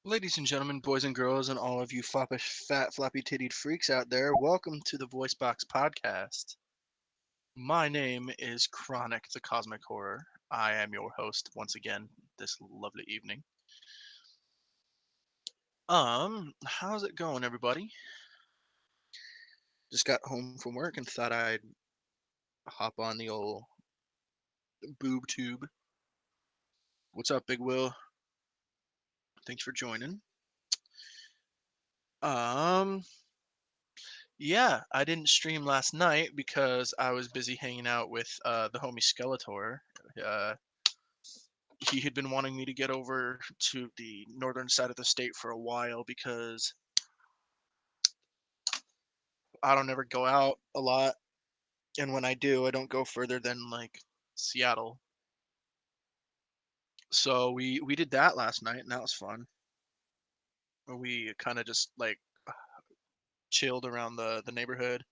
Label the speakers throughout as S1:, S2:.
S1: Ladies and gentlemen, boys and girls, and all of you foppish, fat, floppy-tittied freaks out there, welcome to the Voice Box Podcast. My name is Chronic the Cosmic Horror. I am your host once again this lovely evening. How's it going, everybody? Just got home from work and thought I'd hop on the old boob tube. What's up, Big Will? Thanks for joining. Um, yeah, I didn't stream last night because I was busy hanging out with the homie Skeletor. Uh, he had been wanting me to get over to the northern side of the state for a while because I don't ever go out a lot, and when I do, I don't go further than like Seattle. So we did that last night, and that was fun. We kind of just like chilled around the neighborhood.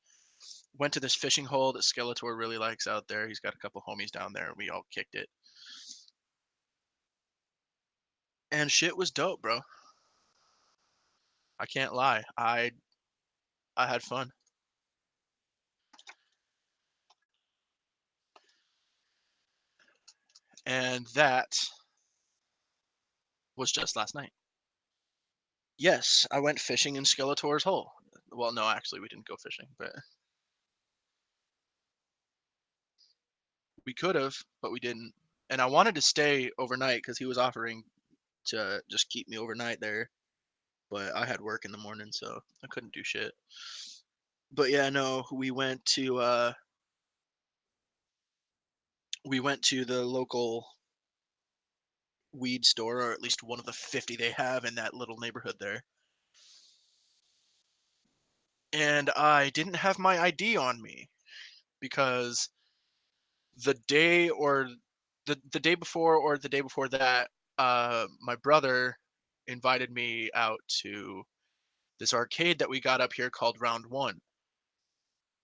S1: Went to this fishing hole that Skeletor really likes out there. He's got a couple homies down there, and we all kicked it. And shit was dope, bro. I can't lie. I had fun. And that was just last night. Yes, I went fishing in Skeletor's hole. Well, no, actually, we didn't go fishing, but we could have, but we didn't. And I wanted to stay overnight because he was offering to just keep me overnight there, but I had work in the morning, so I couldn't do shit. But yeah, no, we went to the local weed store, or at least one of the 50 they have in that little neighborhood there. And I didn't have my ID on me because the day or the day before or the day before that, my brother invited me out to this arcade that we got up here called Round One.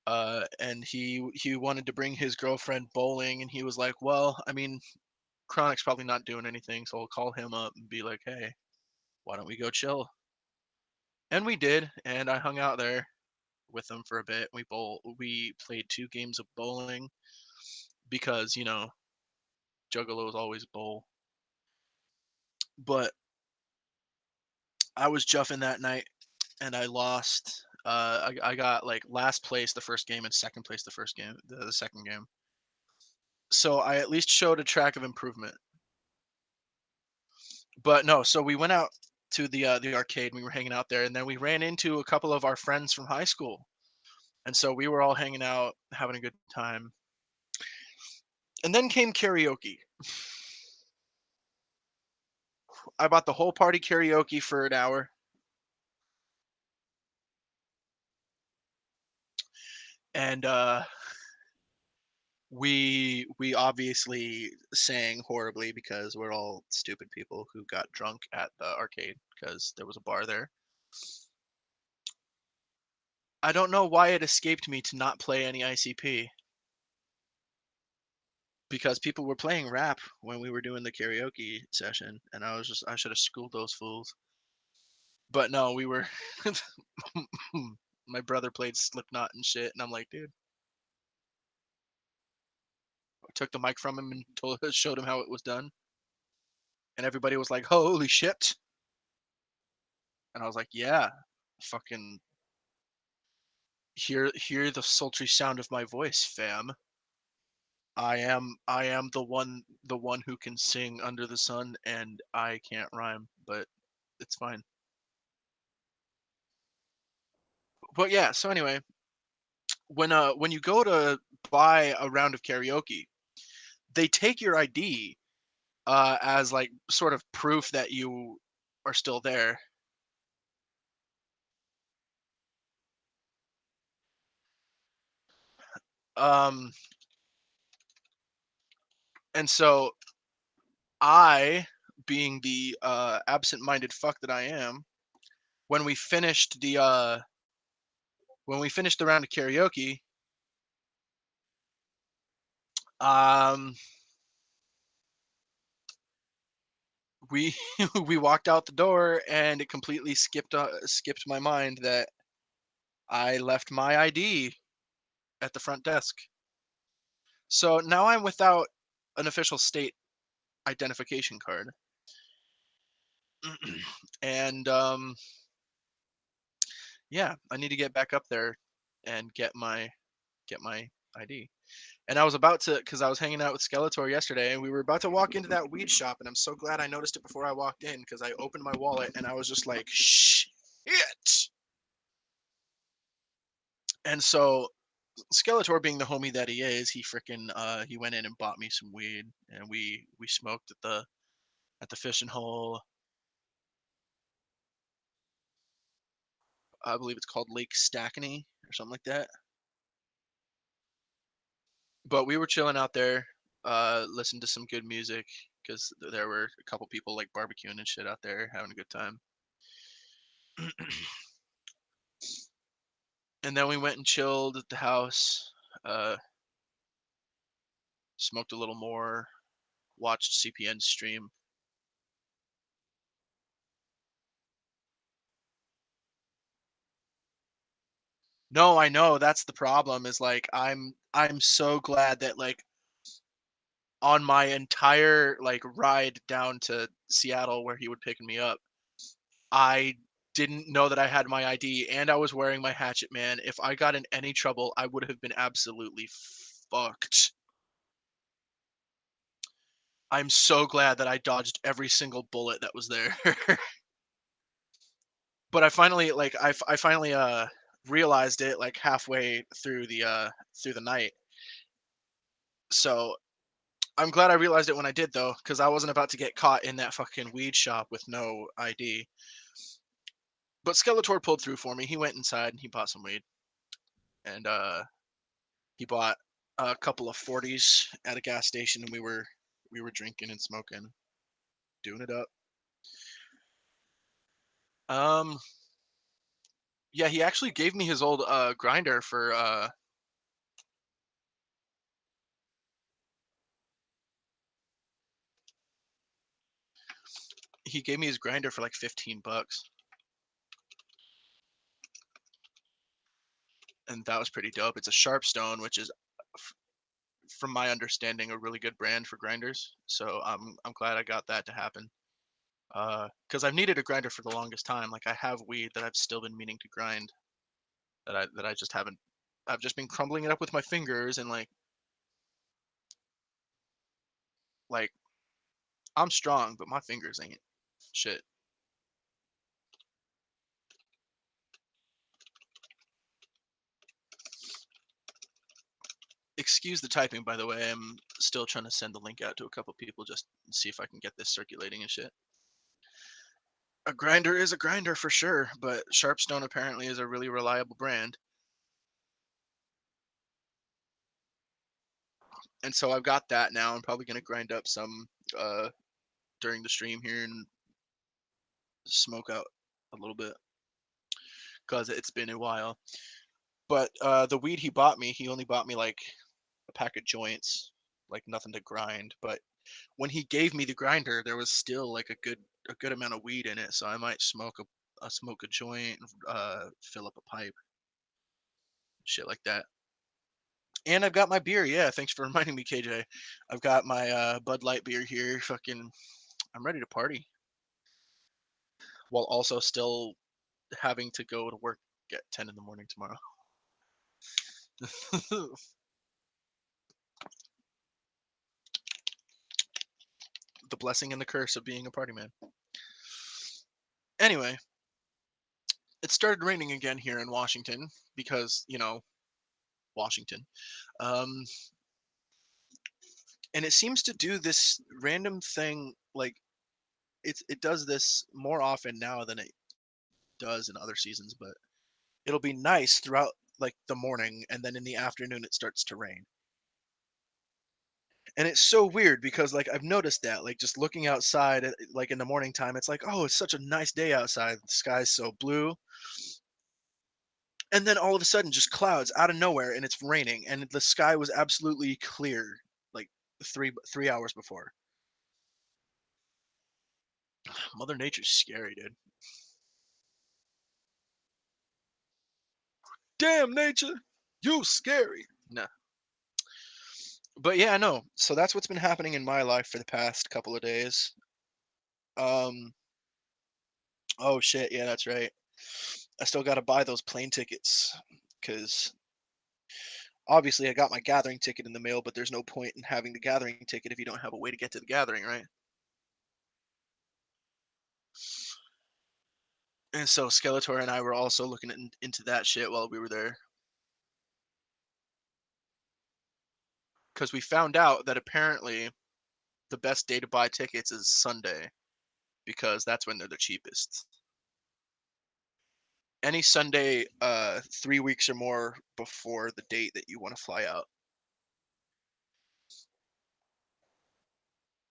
S1: And he wanted to bring his girlfriend bowling, and he was like, "Well, I mean, Chronic's probably not doing anything, so I'll call him up and be like, hey, why don't we go chill?" And we did, and I hung out there with him for a bit. We played 2 games of bowling because Juggalos always bowl. But I was juffing that night and I lost. I got like last place the first game and second place the second game. So I at least showed a track of improvement. But no, so we went out to the arcade. And we were hanging out there, and then we ran into a couple of our friends from high school, and so we were all hanging out, having a good time. And then came karaoke. I bought the whole party karaoke for an hour, and we obviously sang horribly because we're all stupid people who got drunk at the arcade because there was a bar there. I don't know why it escaped me to not play any ICP because people were playing rap when we were doing the karaoke session, and I should have schooled those fools. But no, we were my brother played Slipknot and shit, and I'm like, dude, I took the mic from him and showed him how it was done, and everybody was like, holy shit, and I was like, yeah, fucking hear the sultry sound of my voice, fam. I am the one who can sing under the sun, and I can't rhyme, but it's fine. But yeah, so anyway, when you go to buy a round of karaoke, they take your ID as like sort of proof that you are still there. Um, and so I, being the absent-minded fuck that I am, when we finished the round of karaoke, um, we we walked out the door, and it completely skipped my mind that I left my ID at the front desk. So now I'm without an official state identification card. And yeah, I need to get back up there and get my ID. And I was about to, because I was hanging out with Skeletor yesterday, and we were about to walk into that weed shop, and I'm so glad I noticed it before I walked in, because I opened my wallet and I was just like, shit. And so Skeletor, being the homie that he is, he went in and bought me some weed, and we smoked at the fishing hole. I believe it's called Lake Stackney or something like that. But we were chilling out there, listening to some good music, because there were a couple people like barbecuing and shit out there, having a good time. And then we went and chilled at the house, uh, smoked a little more, watched CPN stream. No, I know, that's the problem, is like I'm so glad that, like, on my entire, like, ride down to Seattle where he would pick me up, I didn't know that I had my ID, and I was wearing my Hatchet Man. If I got in any trouble, I would have been absolutely fucked. I'm so glad that I dodged every single bullet that was there. But I finally, realized it, like, halfway through the night. So, I'm glad I realized it when I did, though, because I wasn't about to get caught in that fucking weed shop with no ID. But Skeletor pulled through for me. He went inside and he bought some weed, and, he bought a couple of 40s at a gas station, and we were drinking and smoking, doing it up. Um, yeah, he actually gave me his old, grinder for, he gave me his grinder for, like, 15 bucks, and that was pretty dope. It's a Sharpstone, which is, f from my understanding, a really good brand for grinders, so I'm glad I got that to happen. Because 'cause I've needed a grinder for the longest time. Like, I have weed that I've still been meaning to grind, that I just haven't. I've just been crumbling it up with my fingers, and, like, I'm strong, but my fingers ain't shit. Excuse the typing, by the way. I'm still trying to send the link out to a couple people, just see if I can get this circulating and shit. A grinder is a grinder for sure, but Sharpstone apparently is a really reliable brand. And so I've got that now. I'm probably gonna grind up some uh during the stream here and smoke out a little bit, because it's been a while. But the weed he bought me, he only bought me like a pack of joints, like nothing to grind. But when he gave me the grinder, there was still like a good amount of weed in it, so I might smoke a joint, fill up a pipe, shit like that. And I've got my beer. Yeah, thanks for reminding me, KJ. I've got my Bud Light beer here. Fucking, I'm ready to party while also still having to go to work at 10 in the morning tomorrow. The blessing and the curse of being a party man. Anyway, it started raining again here in Washington because, Washington. Um, and it seems to do this random thing, like it does this more often now than it does in other seasons, but it'll be nice throughout like the morning, and then in the afternoon it starts to rain. And it's so weird because, like, I've noticed that, like, just looking outside like in the morning time, it's like, oh, it's such a nice day outside. The sky's so blue. And then all of a sudden, just clouds out of nowhere, and it's raining, and the sky was absolutely clear, like 3 hours before. Mother Nature's scary, dude. Damn nature, you scary. Nah. But yeah, no. So that's what's been happening in my life for the past couple of days. Um, oh shit, yeah, that's right. I still got to buy those plane tickets because obviously I got my gathering ticket in the mail, but there's no point in having the gathering ticket if you don't have a way to get to the gathering, right? And so Skeletor and I were also looking into that shit while we were there because we found out that apparently the best day to buy tickets is Sunday because that's when they're the cheapest. Any Sunday, 3 weeks or more before the date that you want to fly out.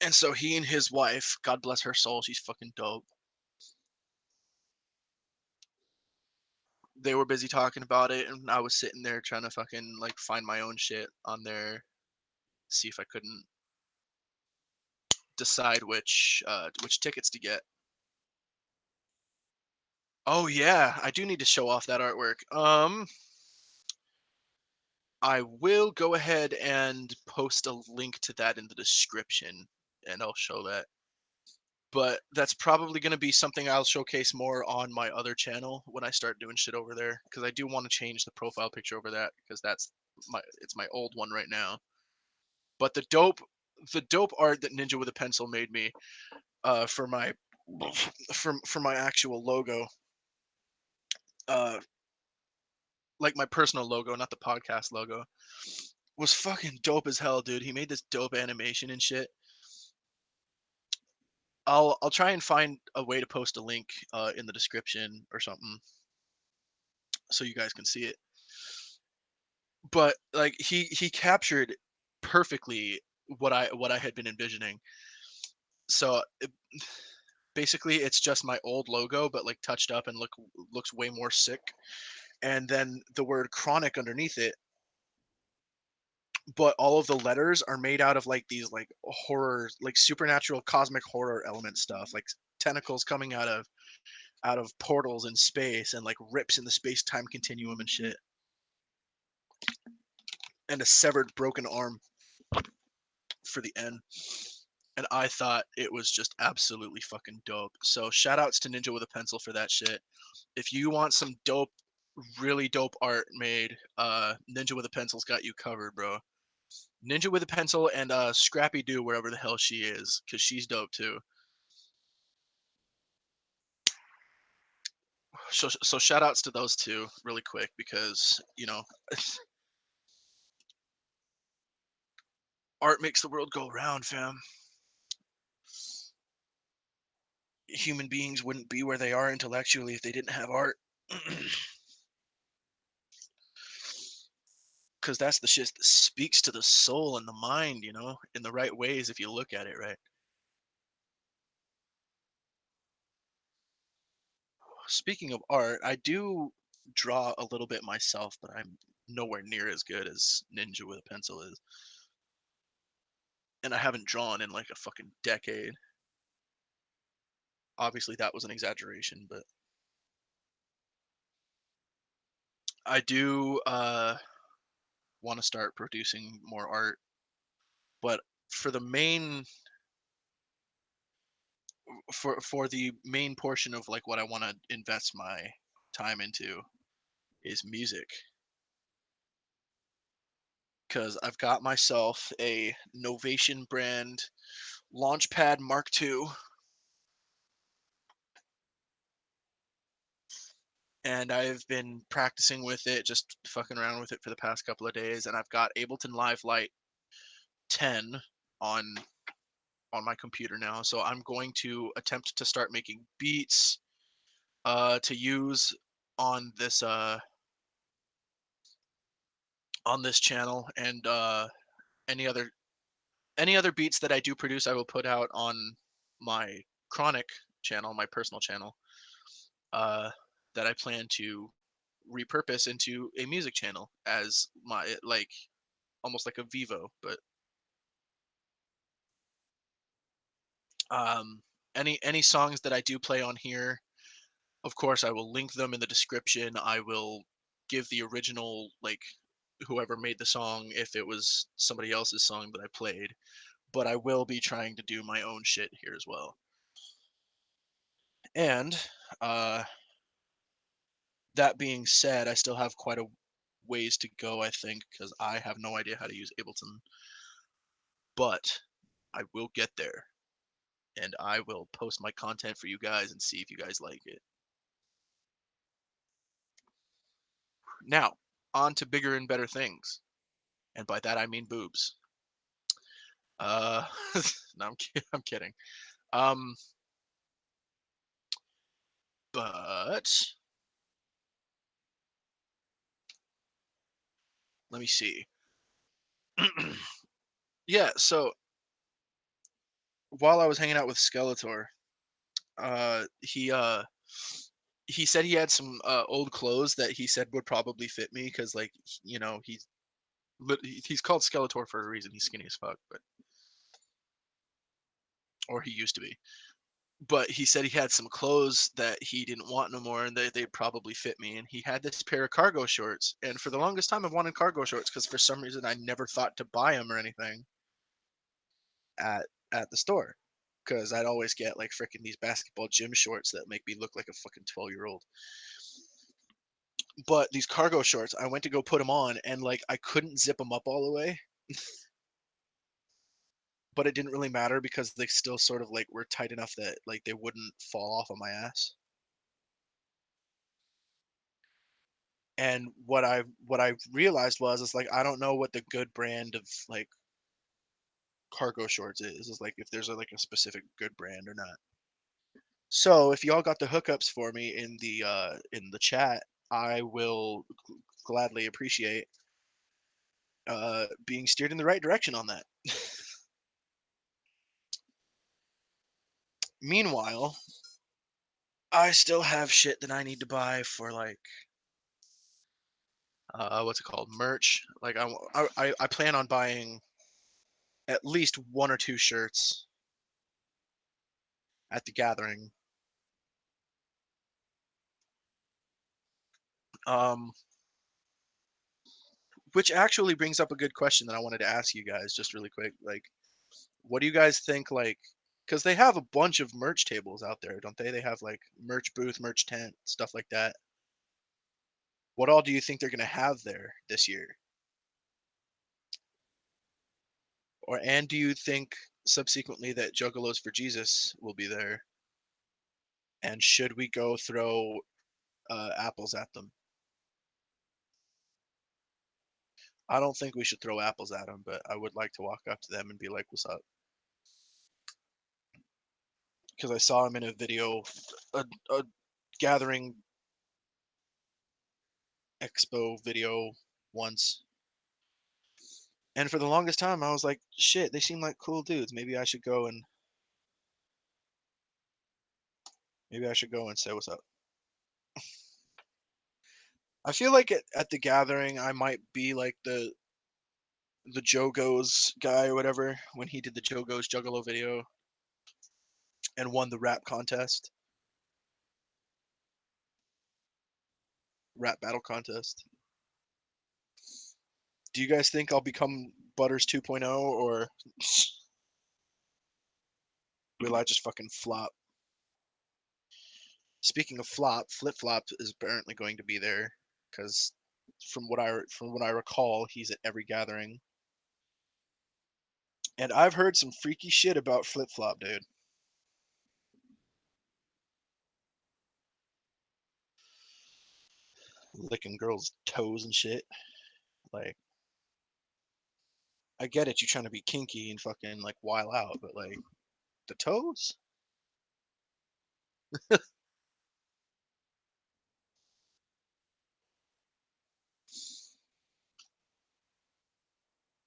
S1: And so he and his wife, God bless her soul, she's fucking dope. They were busy talking about it, and I was sitting there trying to fucking like find my own shit on there, see if I couldn't decide which tickets to get. Oh yeah, I do need to show off that artwork. I will go ahead and post a link to that in the description, and I'll show that. But that's probably going to be something I'll showcase more on my other channel when I start doing shit over there because I do want to change the profile picture over that because it's my old one right now. But the dope art that Ninja with a Pencil made me for my for my actual logo, uh like my personal logo, not the podcast logo, was fucking dope as hell, dude. He made this dope animation and shit. I'll try and find a way to post a link in the description or something so you guys can see it. But like he captured perfectly what I had been envisioning. So basically it's just my old logo but like touched up and looks way more sick, and then the word chronic underneath it, but all of the letters are made out of like these like horror, like supernatural cosmic horror element stuff, like tentacles coming out of portals in space and like rips in the space-time continuum and shit, and a severed broken arm for the N. And I thought it was just absolutely fucking dope. So shout outs to Ninja with a Pencil for that shit. If you want some dope, really dope art made, Ninja with a Pencil's got you covered, bro. Ninja with a Pencil and Scrappy Doo wherever the hell she is, because she's dope too. So shout outs to those two really quick because art makes the world go round, fam. Human beings wouldn't be where they are intellectually if they didn't have art. Because that's the shit that speaks to the soul and the mind, in the right ways if you look at it right. Speaking of art, I do draw a little bit myself, but I'm nowhere near as good as Ninja with a Pencil is. And I haven't drawn in like a fucking decade. Obviously, that was an exaggeration, but I do want to start producing more art. But for the main for the main portion of like what I want to invest my time into is music, because I've got myself a Novation brand Launchpad Mark II, and I've been practicing with it, just fucking around with it for the past couple of days, and I've got Ableton Live Lite 10 on my computer now. So I'm going to attempt to start making beats to use on this channel, and any other any other beats that I do produce, I will put out on my Chronic channel, my personal channel, uh, that I plan to repurpose into a music channel as my like almost like a Vivo, but um, any songs that I do play on here, of course, I will link them in the description. I will give the original, like, whoever made the song if it was somebody else's song that I played, but I will be trying to do my own shit here as well. And uh, that being said, I still have quite a ways to go, I think, because I have no idea how to use Ableton, but I will get there and I will post my content for you guys and see if you guys like it. Now, on to bigger and better things. And by that I mean boobs. Uh no, I'm kidding. Um but let me see. Yeah, so while I was hanging out with Skeletor, uh he uh he said he had some old clothes that he said would probably fit me because, like, he's called Skeletor for a reason. He's skinny as fuck, but or he used to be. But he said he had some clothes that he didn't want no more, and they probably fit me. And he had this pair of cargo shorts, and for the longest time, I've wanted cargo shorts because for some reason I never thought to buy them or anything at at the store, because I'd always get like freaking these basketball gym shorts that make me look like a fucking 12-year-old. But these cargo shorts, I went to go put them on, and like I couldn't zip them up all the way, but it didn't really matter because they still sort of like were tight enough that like they wouldn't fall off of my ass. And what I realized was, is like I don't know what the good brand of like cargo shorts is like if there's like a specific good brand or not. So if y'all got the hookups for me in the chat, I will gladly appreciate being steered in the right direction on that. Meanwhile, I still have shit that I need to buy for like what's it called, merch. Like I plan on buying at least one or two shirts at the gathering. Um, which actually brings up a good question that I wanted to ask you guys just really quick. Like, what do you guys think? Like, because they have a bunch of merch tables out there, don't they? They have like merch booth, merch tent, stuff like that. What all do you think they're gonna have there this year? Or and do you think subsequently that Juggalos for Jesus will be there? And should we go throw apples at them? I don't think we should throw apples at them, but I would like to walk up to them and be like, "What's up?" Because I saw him in a video, a gathering expo video once, and for the longest time I was like, "Shit, they seem like cool dudes. Maybe I should go and say what's up." I feel like at the gathering I might be like the Joe Goes guy or whatever when he did the Joe Goes Juggalo video and won the rap contest, rap battle contest. Do you guys think I'll become Butters 2.0 or will I just fucking flop? Speaking of flop, Flip Flop is apparently going to be there because from what I recall, he's at every gathering. And I've heard some freaky shit about Flip Flop, dude. Licking girls' toes and shit. Like, I get it, you trying to be kinky and fucking like while out, but like the toes?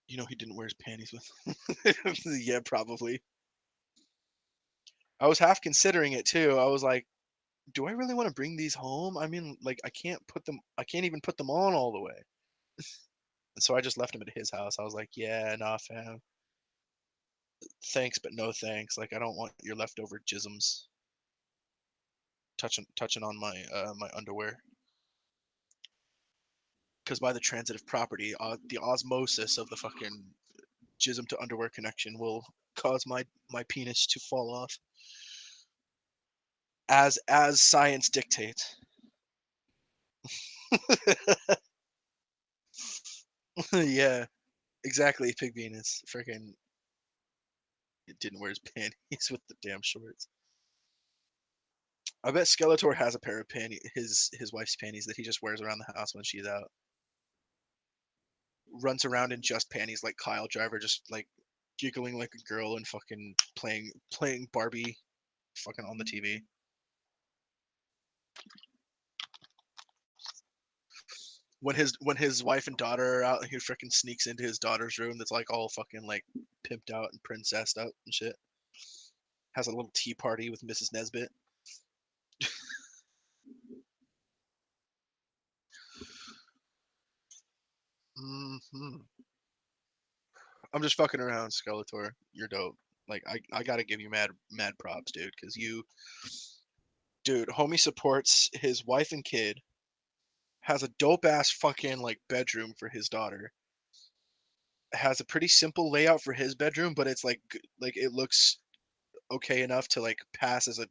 S1: You know he didn't wear his panties with. Yeah, probably. I was half considering it too. I was like, do I really want to bring these home? I mean, like I can't even put them on all the way. And so I just left him at his house. I was like, yeah, nah, fam. thanks, but no thanks. Like, I don't want your leftover jisms touching on my my underwear. Because by the transitive property, the osmosis of the fucking jism to underwear connection will cause my penis to fall off, as science dictates. Yeah, exactly. Pig Venus, freaking, it didn't wear his panties with the damn shorts. I bet Skeletor has a pair of his wife's panties that he just wears around the house when she's out. Runs around in just panties like Kyle Driver, just like giggling like a girl and fucking playing Barbie, fucking on the TV. When his wife and daughter are out, he freaking sneaks into his daughter's room that's like all fucking like pimped out and princessed out and shit. Has a little tea party with Mrs. Nesbit. Hmm. I'm just fucking around, Skeletor. You're dope. Like, I gotta give you mad props, dude, because dude, homie supports his wife and kid, has a dope ass fucking like bedroom for his daughter, has a pretty simple layout for his bedroom, but it's like it looks okay enough to like pass as a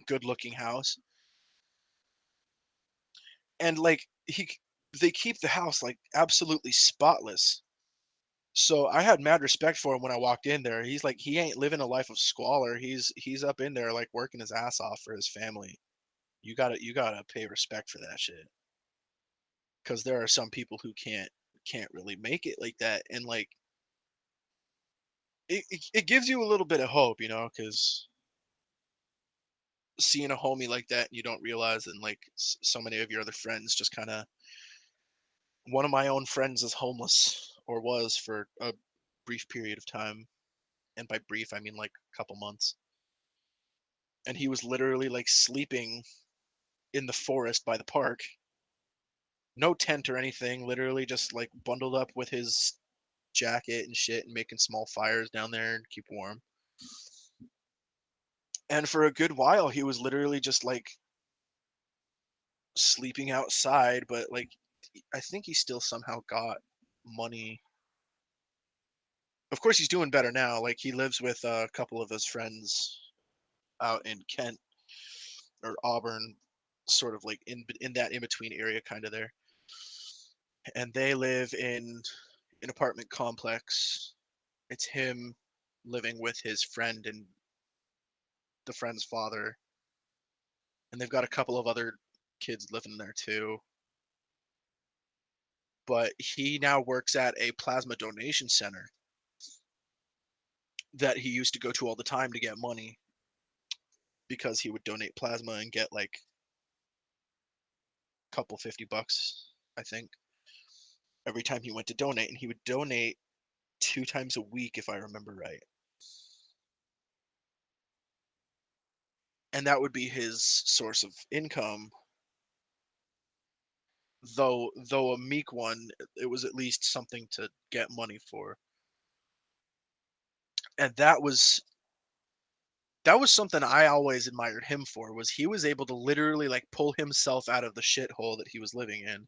S1: good looking house. And like they keep the house like absolutely spotless. So I had mad respect for him when I walked in there. He's like, he ain't living a life of squalor. He's up in there like working his ass off for his family. You gotta pay respect for that shit. Because there are some people who can't really make it like that, and like it gives you a little bit of hope, because seeing a homie like that, you don't realize, and like so many of your other friends just kind of. One of my own friends is homeless, or was for a brief period of time, and by brief I mean like a couple months. And he was literally like sleeping in the forest by the park, no tent or anything, literally just like bundled up with his jacket and shit and making small fires down there and keep warm. And for a good while he was literally just like sleeping outside, but like I think he still somehow got money. Of course he's doing better now. Like, he lives with a couple of his friends out in Kent or Auburn, sort of like in that in between area kind of there. And they live in an apartment complex. It's him living with his friend and the friend's father, and they've got a couple of other kids living there too. But he now works at a plasma donation center that he used to go to all the time to get money, because he would donate plasma and get like a couple $50, I think, every time he went to donate, and he would donate 2 times a week if I remember right. And that would be his source of income, though a meek one. It was at least something to get money for. And that was something I always admired him for, was he was able to literally like pull himself out of the shithole that he was living in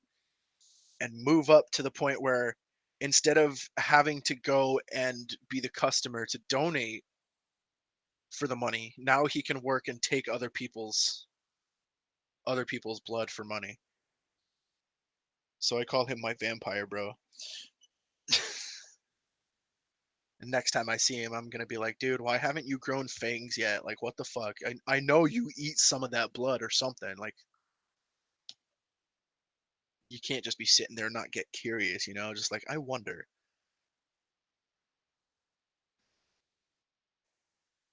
S1: and move up to the point where, instead of having to go and be the customer to donate for the money, now he can work and take other people's blood for money. So I call him my vampire bro. And next time I see him, I'm gonna be like, dude, why haven't you grown fangs yet? Like, what the fuck? I know you eat some of that blood or something. Like, you can't just be sitting there and not get curious, just like, I wonder.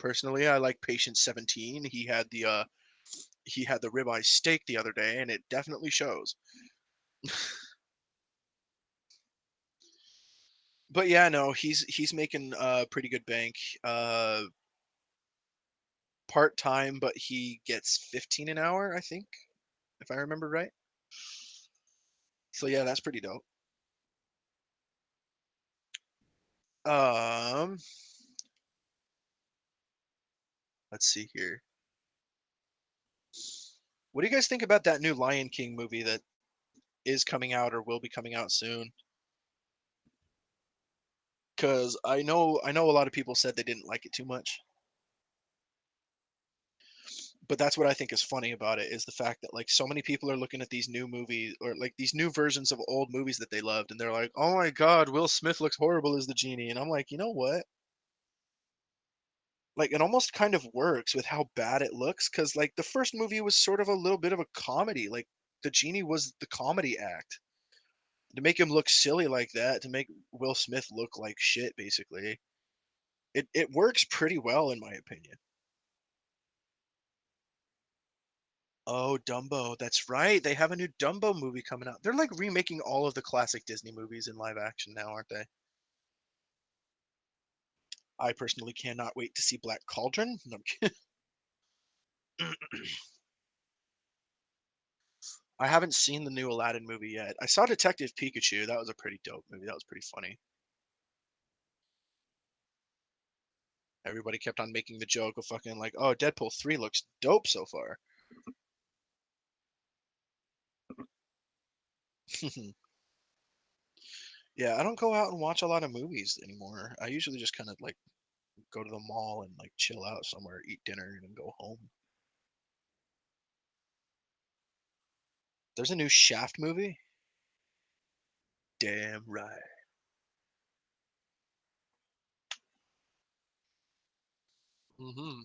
S1: Personally, I like patient 17. He had the ribeye steak the other day, and it definitely shows. But yeah, no, he's making pretty good bank. Uh Part time, but he gets 15 an hour, I think, if I remember right. So yeah, that's pretty dope. Um Let's see here. What do you guys think about that new Lion King movie that is coming out or will be coming out soon? Because I know a lot of people said they didn't like it too much, but that's what I think is funny about it is the fact that like so many people are looking at these new movies or like these new versions of old movies that they loved, and they're like, "Oh my God, Will Smith looks horrible as the genie," and I'm like, you know what? Like it almost kind of works with how bad it looks because like the first movie was sort of a little bit of a comedy. Like the genie was the comedy act. To make him look silly like that, to make Will Smith look like shit, basically, it works pretty well in my opinion. Oh, Dumbo, that's right. They have a new Dumbo movie coming out. They're like remaking all of the classic Disney movies in live action now, aren't they? I personally cannot wait to see Black Cauldron. No, I haven't seen the new Aladdin movie yet. I saw Detective Pikachu. That was a pretty dope movie. That was pretty funny. Everybody kept on making the joke of fucking like, oh, Deadpool 3 looks dope so far. Yeah, I don't go out and watch a lot of movies anymore. I usually just kind of like go to the mall and like chill out somewhere, eat dinner, and then go home. There's a new Shaft movie. Damn right. Hmm.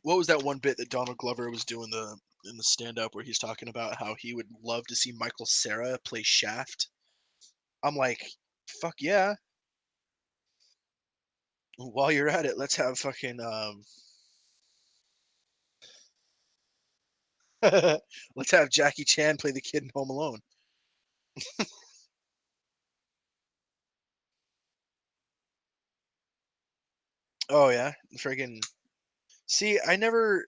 S1: What was that one bit that Donald Glover was doing the in the stand up where he's talking about how he would love to see Michael Cera play Shaft? I'm like, fuck yeah. While you're at it, let's have fucking let's have Jackie Chan play the kid in Home Alone. Oh yeah, friggin' see, I never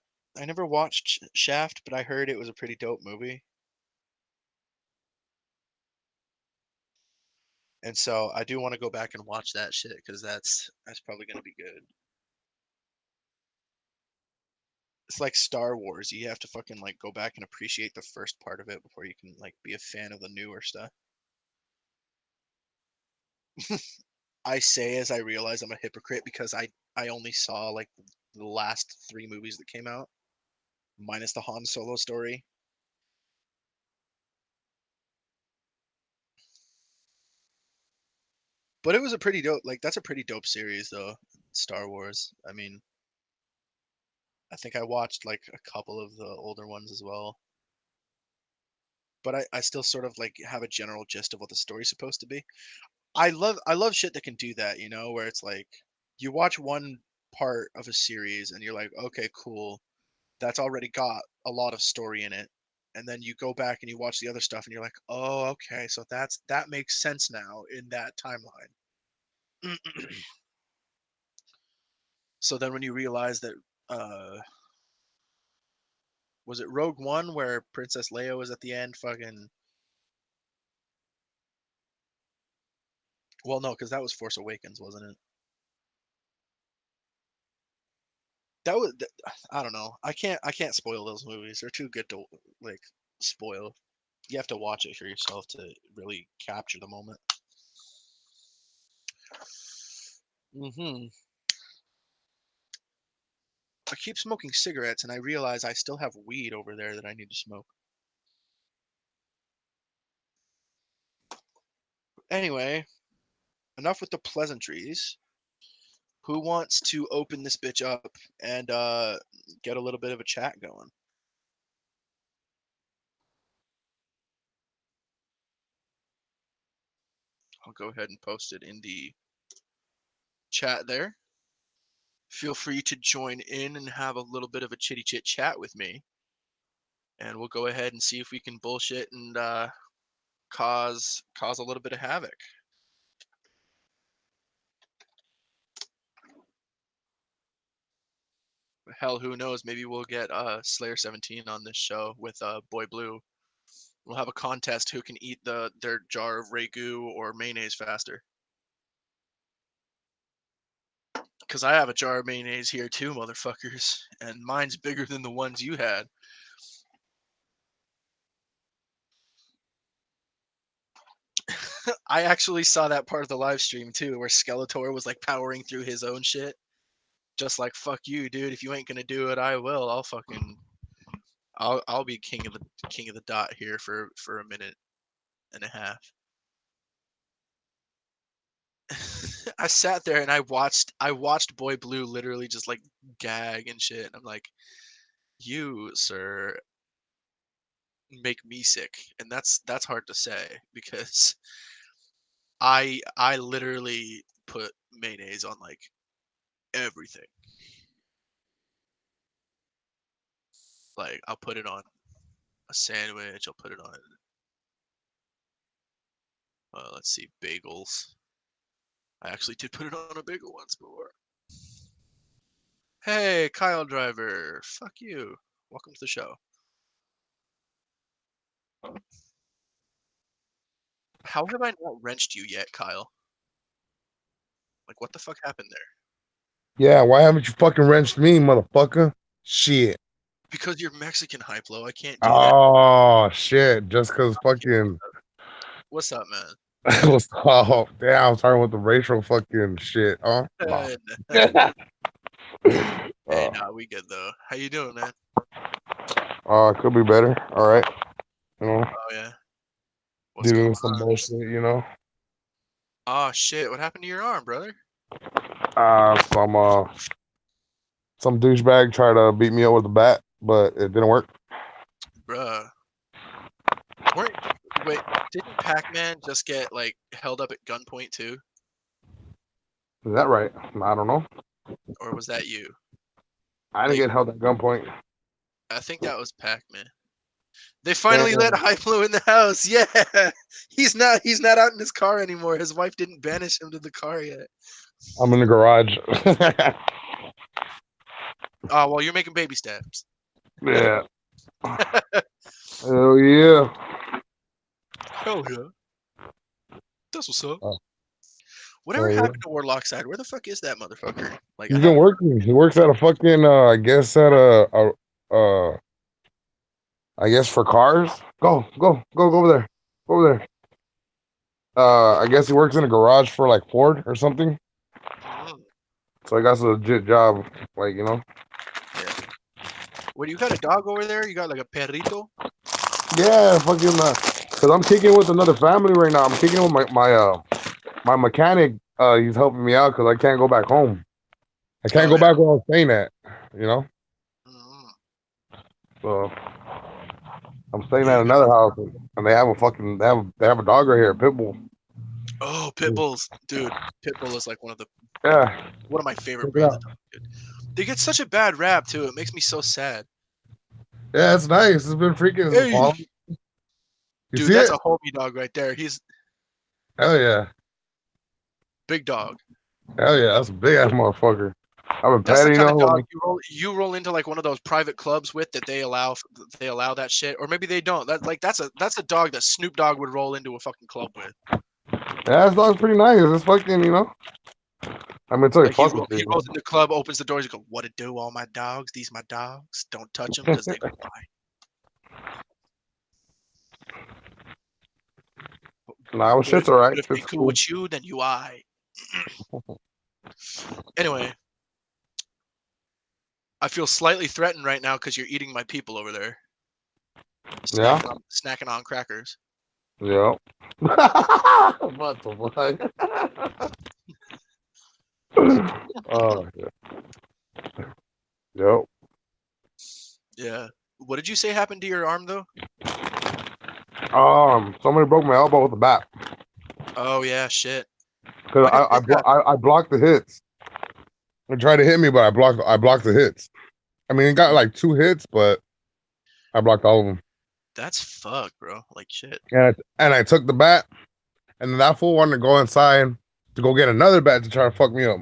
S1: watched Shaft, but I heard it was a pretty dope movie. And so I do want to go back and watch that shit because that's probably gonna be good. It's like Star Wars. You have to fucking like go back and appreciate the first part of it before you can like be a fan of the newer stuff. I say as I realize I'm a hypocrite because I only saw like the last three movies that came out, minus the Han Solo story. But it was a pretty dope like that's a pretty dope series though, Star Wars. I mean, I think I watched like a couple of the older ones as well. But I still sort of like have a general gist of what the story's supposed to be. I love shit that can do that, where it's like you watch one part of a series and you're like, okay, cool. That's already got a lot of story in it. And then you go back and you watch the other stuff and you're like, oh, okay, so that makes sense now in that timeline. So then when you realize that was it Rogue One where Princess Leia was at the end fucking well no, because that was Force Awakens, wasn't it? That was I don't know. I can't spoil those movies. They're too good to like spoil. You have to watch it for yourself to really capture the moment. Hmm. I keep smoking cigarettes and I realize I still have weed over there that I need to smoke. Anyway, enough with the pleasantries. Who wants to open this bitch up and get a little bit of a chat going? I'll go ahead and post it in the chat there. Feel free to join in and have a little bit of a chitty chit chat with me, and we'll go ahead and see if we can bullshit and cause a little bit of havoc. Hell, who knows? Maybe we'll get Slayer 17 on this show with Boy Blue. We'll have a contest who can eat their jar of ragu or mayonnaise faster. Because I have a jar of mayonnaise here too, motherfuckers, and mine's bigger than the ones you had. I actually saw that part of the live stream too, where Skeletor was like powering through his own shit. Just like fuck you, dude. If you ain't gonna do it, I will. I'll be king of the dot here for a minute and a half. I sat there and I watched Boy Blue literally just like gag and shit. I'm like, you, sir, make me sick. And that's hard to say because I literally put mayonnaise on like everything. Like I'll put it on a sandwich, I'll put it on let's see, bagels. I actually did put it on a bagel once before. Hey, Kyle Driver. Fuck you. Welcome to the show. How have I not wrenched you yet, Kyle? Like, what the fuck happened there?
S2: Yeah, why haven't you fucking wrenched me, motherfucker? Shit.
S1: Because you're Mexican, Hyplo. I can't do that.
S2: Oh shit! Just because fucking
S1: What's up, man?
S2: was oh damn, I'm starting with the racial fucking shit. Huh? No.
S1: Hey, nah, we good though. How you doing, man?
S2: Could be better. All right.
S1: Oh yeah. What's
S2: Dealing
S1: going
S2: with some
S1: on?
S2: bullshit.
S1: Oh shit! What happened to your arm, brother?
S2: Some douchebag tried to beat me up with a bat, but it didn't work.
S1: Bruh. Wait, didn't Pac-Man just get like held up at gunpoint too?
S2: Is that right? I don't know.
S1: Or was that you?
S2: I didn't
S1: Like,
S2: get held at gunpoint.
S1: I think that was Pac-Man. They finally let
S2: Damn.
S1: Hyplo in the house. Yeah, he's not out in his car anymore. His wife didn't banish him to the car yet.
S2: I'm in the garage.
S1: Oh well, you're making baby steps.
S2: Yeah. Hell yeah.
S1: Hell yeah, that's what's up.
S2: Oh,
S1: Whatever
S2: hell yeah.
S1: happened to Warlock Side? Where the fuck is that motherfucker? Like I
S2: He's been
S1: haven't.
S2: working. He works at a fucking I guess at I guess for cars. Go over there. Go over there. I guess he works in a garage for like Ford or something.
S1: Mm,
S2: So I got a legit job,
S1: yeah. What, you got a dog over there? You got like a perrito?
S2: Yeah, fucking cause I'm kicking with another family right now. I'm kicking with my mechanic. He's helping me out because I can't go back home. I can't
S1: Oh
S2: go
S1: yeah.
S2: back where I was staying at, you know?
S1: Mm,
S2: So I'm staying
S1: yeah.
S2: at another house and they have a dog right here, a pit bull.
S1: Oh, pit bulls, dude. Pit bull is like
S2: Yeah.
S1: one of my favorite
S2: Check it
S1: breeds of
S2: out.
S1: dog. Dude. They get such a bad rap too. It makes me so sad.
S2: Yeah, it's nice. It's been freaking
S1: Hey,
S2: fall. You
S1: dude,
S2: see
S1: that's
S2: it?
S1: a homie dog right there. He's
S2: Hell yeah.
S1: big dog.
S2: Hell yeah. That's a big ass motherfucker. I've been
S1: That's the
S2: petting
S1: kind of dog
S2: him.
S1: you roll into like one of those private clubs with that they allow that shit, or maybe they don't. That's a dog that Snoop Dogg would roll into a fucking club with.
S2: Yeah, this dog's pretty nice. It's fucking, I mean, until he
S1: Like he
S2: fuck
S1: ro-
S2: with
S1: he rolls
S2: you.
S1: in the club, opens the doors, he go, "What it do, all my dogs? These my dogs. Don't touch them because they go fly."
S2: Nah, well,
S1: But
S2: shit's alright.
S1: if they
S2: Shit's
S1: cool
S2: cool.
S1: with you, then you I. Anyway, I feel slightly threatened right now because you're eating my people over there,
S2: Yeah.
S1: snacking on crackers.
S2: Yeah. What the fuck? Oh, yep.
S1: Yeah. What did you say happened to your arm though?
S2: Somebody broke my elbow with a bat
S1: Oh yeah, shit.
S2: because
S1: When did this happen?
S2: I blocked the hits. They tried to hit me, but I blocked the hits. I mean, it got like 2 hits, but I blocked all of them.
S1: That's fucked, bro. Like shit.
S2: And I took the bat, and then that fool wanted to go inside to go get another bat to try to fuck me up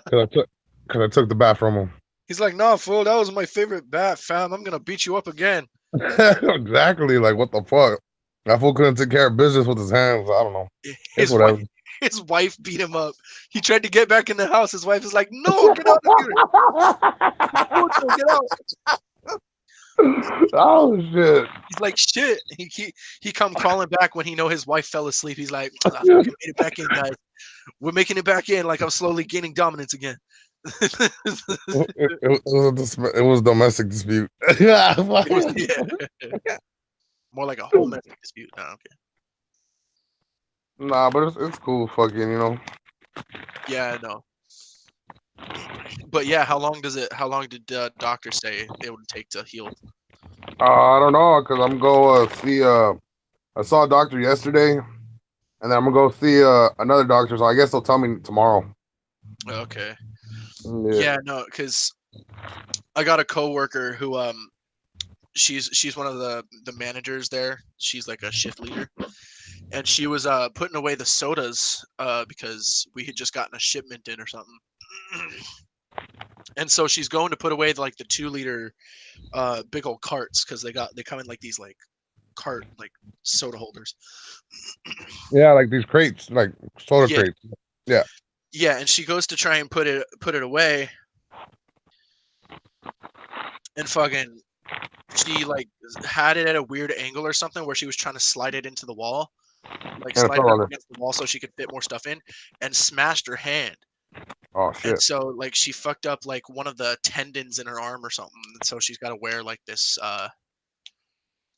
S2: because I took the bat from him.
S1: He's like, nah, fool, that was my favorite bat, fam. I'm gonna beat you up again.
S2: Exactly. Like what the fuck? That fool couldn't take care of business with his hands. I don't know. It's
S1: His wife,
S2: whatever.
S1: His wife beat him up. He tried to get back in the house. His wife is like, "No, get out of here! Mucho, get out!"
S2: Oh shit.
S1: He's like, "Shit!" He come crawling back when he know his wife fell asleep. He's like, "I fucking made it back in, guys. We're making it back in. Like I'm slowly gaining dominance again."
S2: It was domestic dispute. Yeah.
S1: It was, yeah, more like a home ethnic dispute. No, okay.
S2: Nah, but it's cool. Fucking, you know.
S1: Yeah, I know. But yeah, how long did the doctor say it would take to heal?
S2: I don't know, cause I'm go see. I saw a doctor yesterday, and then I'm gonna go see another doctor. So I guess they'll tell me tomorrow.
S1: Okay.
S2: Yeah.
S1: Yeah, no, because I got a coworker who she's one of the managers there. She's like a shift leader, and she was putting away the sodas because we had just gotten a shipment in or something. And so she's going to put away like the 2 liter big old carts because they come in like these like cart like soda holders.
S2: Yeah, like these crates, like soda
S1: Yeah,
S2: crates. Yeah.
S1: yeah, and she goes to try and put it away, and fucking she like had it at a weird angle or something where she was trying to slide it into the wall, like
S2: And it
S1: slide it
S2: fell
S1: up
S2: on her.
S1: against the wall so she could fit more stuff in, and smashed her hand.
S2: Oh
S1: And
S2: shit.
S1: so like she fucked up like one of the tendons in her arm or something. And so she's got to wear like this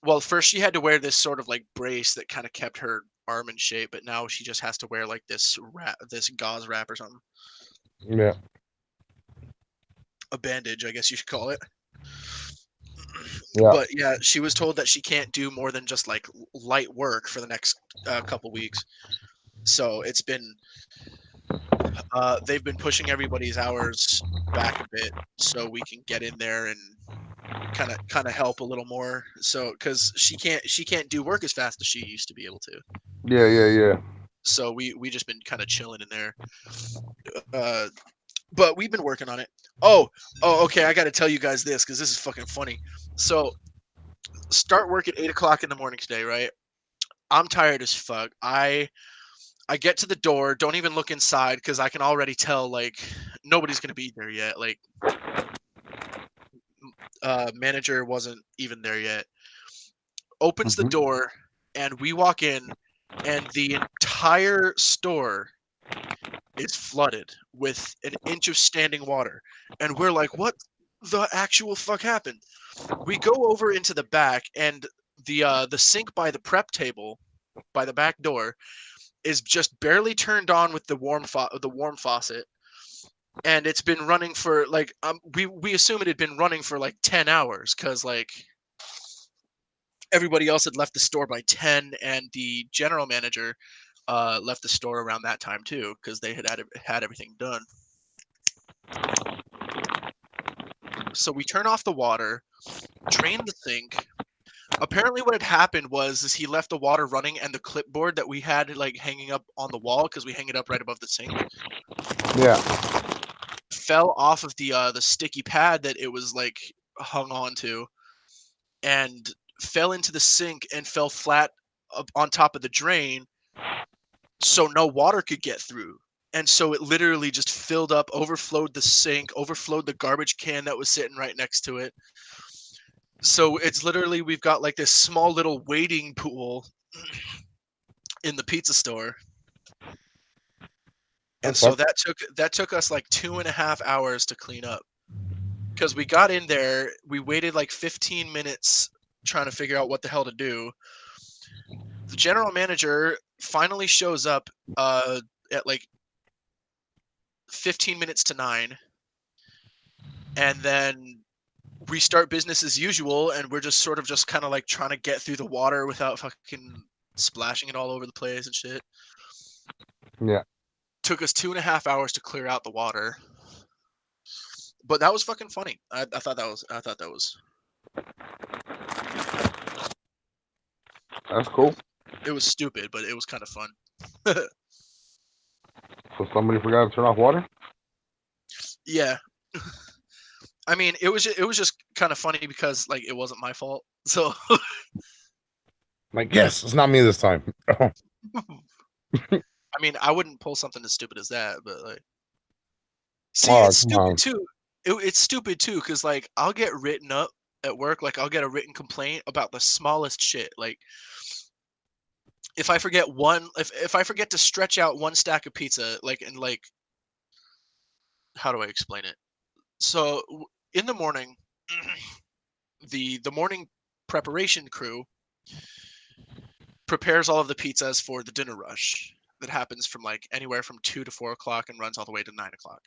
S1: well, first she had to wear this sort of like brace that kind of kept her arm in shape, but now she just has to wear like this gauze wrap or something.
S2: Yeah.
S1: A bandage, I guess you should call it.
S2: Yeah.
S1: But yeah, she was told that she can't do more than just like light work for the next couple weeks. So it's been they've been pushing everybody's hours back a bit so we can get in there and kind of help a little more. So because she can't do work as fast as she used to be able to.
S2: Yeah. Yeah. Yeah.
S1: So we just been kind of chilling in there. Uh, but we've been working on it. Oh, okay. I got to tell you guys this because this is fucking funny. So start work at 8 o'clock in the morning today, right? I'm tired as fuck. I get to the door, don't even look inside because I can already tell like nobody's gonna be there yet. Like manager wasn't even there yet. Opens the
S2: Mhm.
S1: door and we walk in and the entire store is flooded with an inch of standing water. And we're like, what the actual fuck happened? We go over into the back and the sink by the prep table by the back door is just barely turned on with the warm faucet, and it's been running for like we assume it had been running for like 10 hours because like everybody else had left the store by 10 and the general manager left the store around that time too because they had everything done. So we turn off the water, drain the sink. Apparently what had happened was is he left the water running and the clipboard that we had like hanging up on the wall because we hang it up right above the sink
S2: Yeah.
S1: fell off of the sticky pad that it was like hung onto and fell into the sink and fell flat up on top of the drain so no water could get through. And so it literally just filled up, overflowed the sink, overflowed the garbage can that was sitting right next to it. So it's literally we've got like this small little wading pool in the pizza store. And
S2: That's
S1: so
S2: fuck.
S1: that took us like 2.5 hours to clean up. Because we got in there, we waited like 15 minutes trying to figure out what the hell to do. The general manager finally shows up at like 15 minutes to 9, and then we start business as usual, and we're just sort of just kind of like trying to get through the water without fucking splashing it all over the place and shit.
S2: Yeah.
S1: Took us 2.5 hours to clear out the water, but that was fucking funny. I thought that was
S2: That's cool.
S1: it was stupid, but it was kind of fun.
S2: So somebody forgot to turn off water.
S1: Yeah. I mean, it was just kind of funny because like it wasn't my fault. So
S2: Like, yes, it's not me this time.
S1: I mean, I wouldn't pull something as stupid as that, but like, see,
S2: Oh,
S1: it's
S2: come
S1: stupid
S2: on.
S1: too. It's stupid too, cause like I'll get written up at work. Like I'll get a written complaint about the smallest shit. Like if I forget one, if I forget to stretch out one stack of pizza, like and like, how do I explain it? So in the morning, the morning preparation crew prepares all of the pizzas for the dinner rush that happens from like anywhere from 2 to 4 o'clock and runs all the way to 9 o'clock.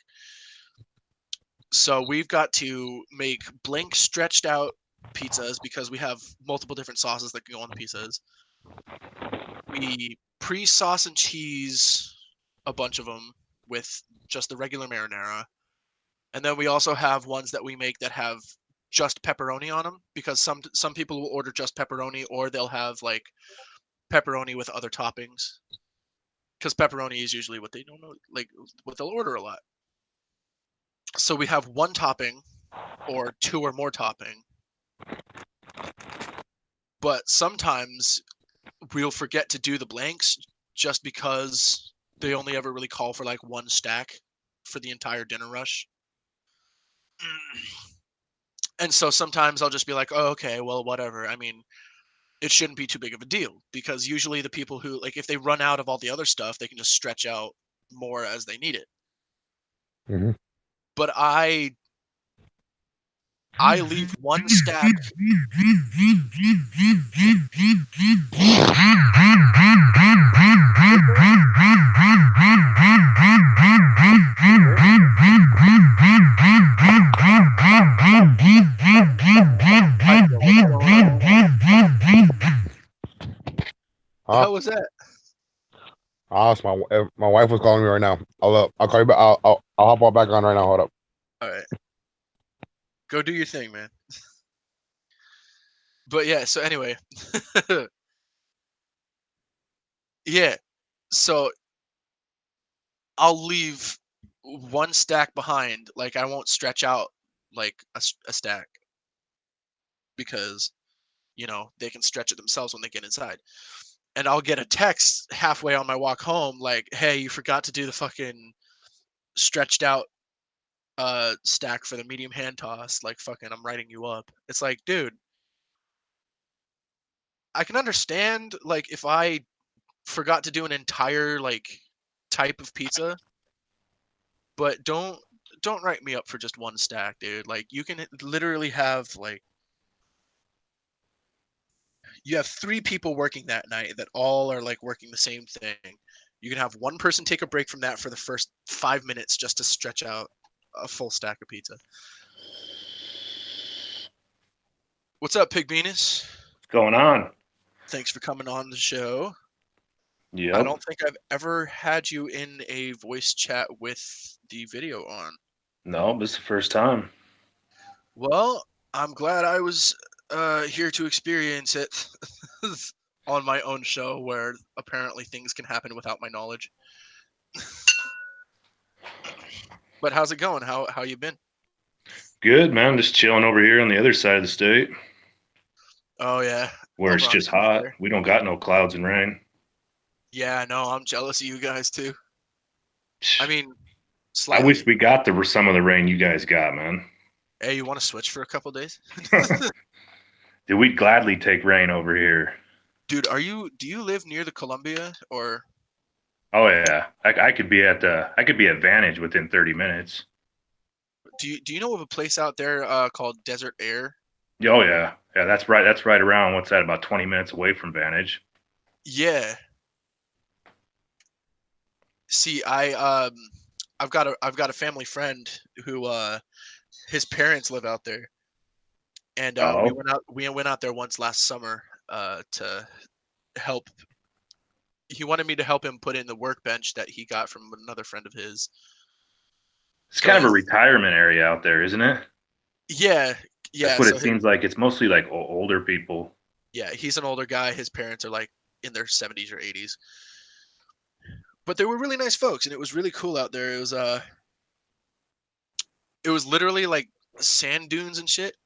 S1: So we've got to make blank stretched out pizzas because we have multiple different sauces that can go on the pizzas. We pre-sauce and cheese a bunch of them with just the regular marinara. And then we also have ones that we make that have just pepperoni on them because some people will order just pepperoni or they'll have like pepperoni with other toppings because pepperoni is usually what they don't know, like what they'll order a lot. So we have one topping or two or more topping, but sometimes we'll forget to do the blanks just because they only ever really call for like one stack for the entire dinner rush. And so sometimes I'll just be like, oh, okay, well, whatever. I mean, it shouldn't be too big of a deal because usually the people who, like, if they run out of all the other stuff, they can just stretch out more as they need it.
S2: Hmm.
S1: But I leave one stack. I don't know what's going on.
S2: Huh?
S1: How was that?
S2: Ah, it's my wife was calling me right now. I'll call you back. I'll hop on back on right now. Hold up.
S1: All right, go do your thing, man. But yeah, so anyway, yeah, so I'll leave one stack behind. Like I won't stretch out like a stack because they can stretch it themselves when they get inside. And I'll get a text halfway on my walk home like, "Hey, you forgot to do the fucking stretched out stack for the medium hand toss. Like fucking I'm writing you up." It's like, dude, I can understand like if I forgot to do an entire like type of pizza, but don't write me up for just one stack, dude. Like you can literally have like you have three people working that night that all are like working the same thing. You can have one person take a break from that for the first 5 minutes just to stretch out a full stack of pizza. What's up, Pig Venus?
S3: What's going on?
S1: Thanks for coming on the show. I
S3: Yep.
S1: don't think I've ever had you in a voice chat with the video on.
S3: No, this is the first time.
S1: Well, I'm glad I was here to experience it on my own show where apparently things can happen without my knowledge. But how's it going? How you been?
S3: Good, man. Just chilling over here on the other side of the state
S1: Oh yeah,
S3: where it's
S1: over on
S3: just
S1: the east
S3: hot.
S1: there.
S3: We don't got no clouds and rain.
S1: Yeah, no, I'm jealous of you guys too. I mean,
S3: I wish
S1: slightly.
S3: we got some of the rain you guys got, man.
S1: Hey, you want to switch for a couple days?
S3: Dude, we'd gladly take rain over here.
S1: Dude, do you live near the Columbia or
S3: Oh yeah, I could be at Vantage within 30 minutes.
S1: do you know of a place out there called Desert Air?
S3: Oh yeah, yeah. That's right. That's right around. What's that? About 20 minutes away from Vantage.
S1: Yeah. See, I've got a family friend who his parents live out there, and
S3: Oh,
S1: we went out there once last summer to help. He wanted me to help him put in the workbench that he got from another friend of his.
S3: it's kind of a
S1: Cause
S3: retirement area out there, isn't it?
S1: yeah,
S3: That's
S1: yeah.
S3: what
S1: So
S3: it seems like. It's mostly like older people.
S1: yeah, he's an older guy. His parents are like in their 70s or 80s. But they were really nice folks and it was really cool out there. It was literally like sand dunes and shit.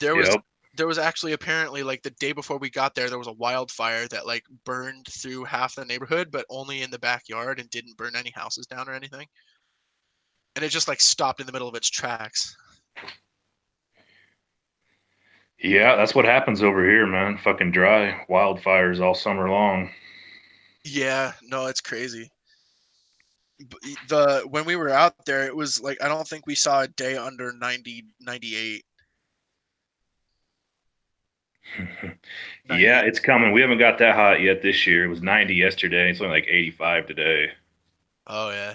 S1: There was
S3: Yep.
S1: there was actually apparently like the day before we got there was a wildfire that like burned through half the neighborhood, but only in the backyard and didn't burn any houses down or anything. And it just like stopped in the middle of its tracks.
S3: Yeah, that's what happens over here, man. Fucking dry wildfires all summer long.
S1: Yeah, no, it's crazy. When we were out there, it was like I don't think we saw a day under 90, 98.
S3: Yeah, it's coming. We haven't got that hot yet this year. It was 90 yesterday. It's only like 85 today.
S1: Oh yeah.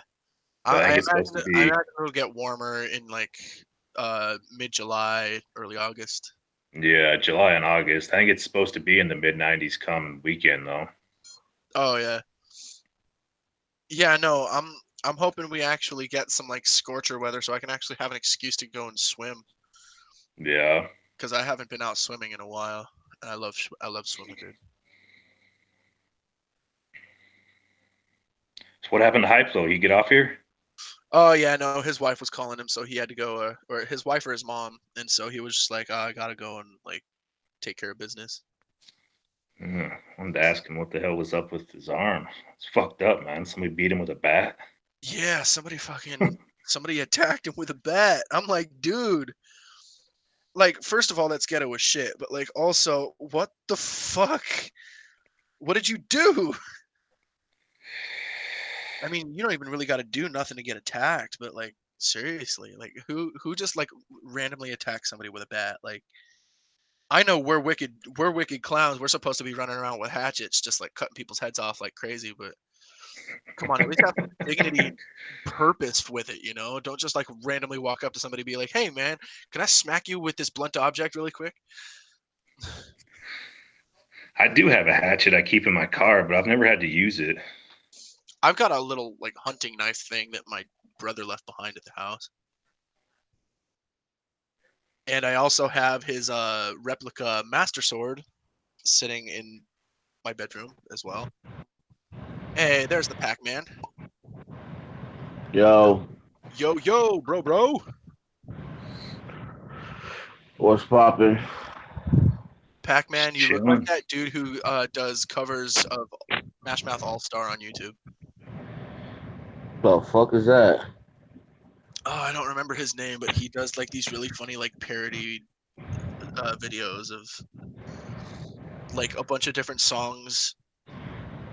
S3: But I
S1: I
S3: think it's supposed
S1: imagine
S3: to
S1: I
S3: be,
S1: imagine it'll get warmer in like mid-July, early August.
S3: yeah, July and August. I think it's supposed to be in the mid 90s come weekend though.
S1: Oh yeah. Yeah, no, I'm hoping we actually get some like scorcher weather so I can actually have an excuse to go and swim
S3: Yeah.
S1: because I haven't been out swimming in a while. And I love swimming, dude.
S3: So what happened to Hype though? He get off here?
S1: Oh yeah, no, his wife was calling him, so he had to go, or his wife or his mom, and so he was just like, oh, I gotta go and like take care of business.
S3: I wanted to ask him what the hell was up with his arm. It's fucked up, man. Somebody beat him with a bat.
S1: Yeah, somebody attacked him with a bat. I'm like, dude. Like, first of all, that's ghetto as shit, but like, also, what the fuck? What did you do? I mean, you don't even really got to do nothing to get attacked, but like, seriously, like, who just like randomly attacks somebody with a bat? Like, I know we're wicked clowns. We're supposed to be running around with hatchets, just like cutting people's heads off like crazy. But come on, at least have some dignity and purpose with it, you know? Don't just like randomly walk up to somebody and be like, hey man, can I smack you with this blunt object really quick?
S3: I do have a hatchet I keep in my car, but I've never had to use it.
S1: I've got a little like hunting knife thing that my brother left behind at the house. And I also have his replica master sword sitting in my bedroom as well. Hey, there's the Pac-Man.
S4: Yo,
S1: Yo, bro.
S4: what's poppin'?
S1: Pac-Man, you look like
S3: Chilling.
S1: that dude who does covers of Smash Mouth All-Star on YouTube.
S4: The fuck is that?
S1: Oh, I don't remember his name, but he does like these really funny like parody videos of like a bunch of different songs.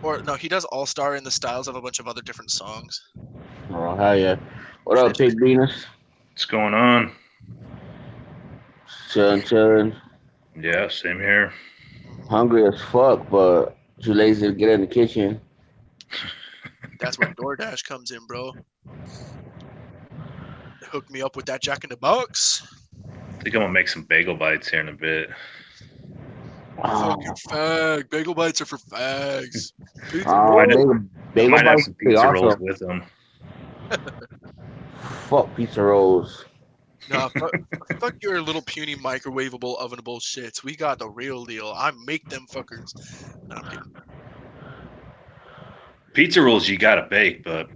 S1: Or no, he does All-Star in the styles of a bunch of other different songs.
S4: Oh, hell yeah. What
S1: And
S4: up,
S1: it's
S4: Pig Venus?
S3: What's going on?
S4: Chillin'.
S3: Yeah, same here.
S4: Hungry as fuck, but too lazy to get in the kitchen.
S1: That's where DoorDash comes in, bro. Hook me up with that Jack in the Box.
S3: I think I'm gonna make some bagel bites here in a bit.
S1: Fucking fag. Bagel bites are for fags. Pizza
S3: Might have-
S1: roll.
S3: I
S4: Bagel
S3: might have
S4: bites
S3: some
S4: pretty
S3: pizza rolls
S4: awesome.
S3: with them.
S4: Fuck pizza rolls.
S1: Nah, fuck your little puny microwavable ovenable shits. We got the real deal. I make them fuckers. Nah, I'm kidding.
S3: Pizza rolls you gotta bake, but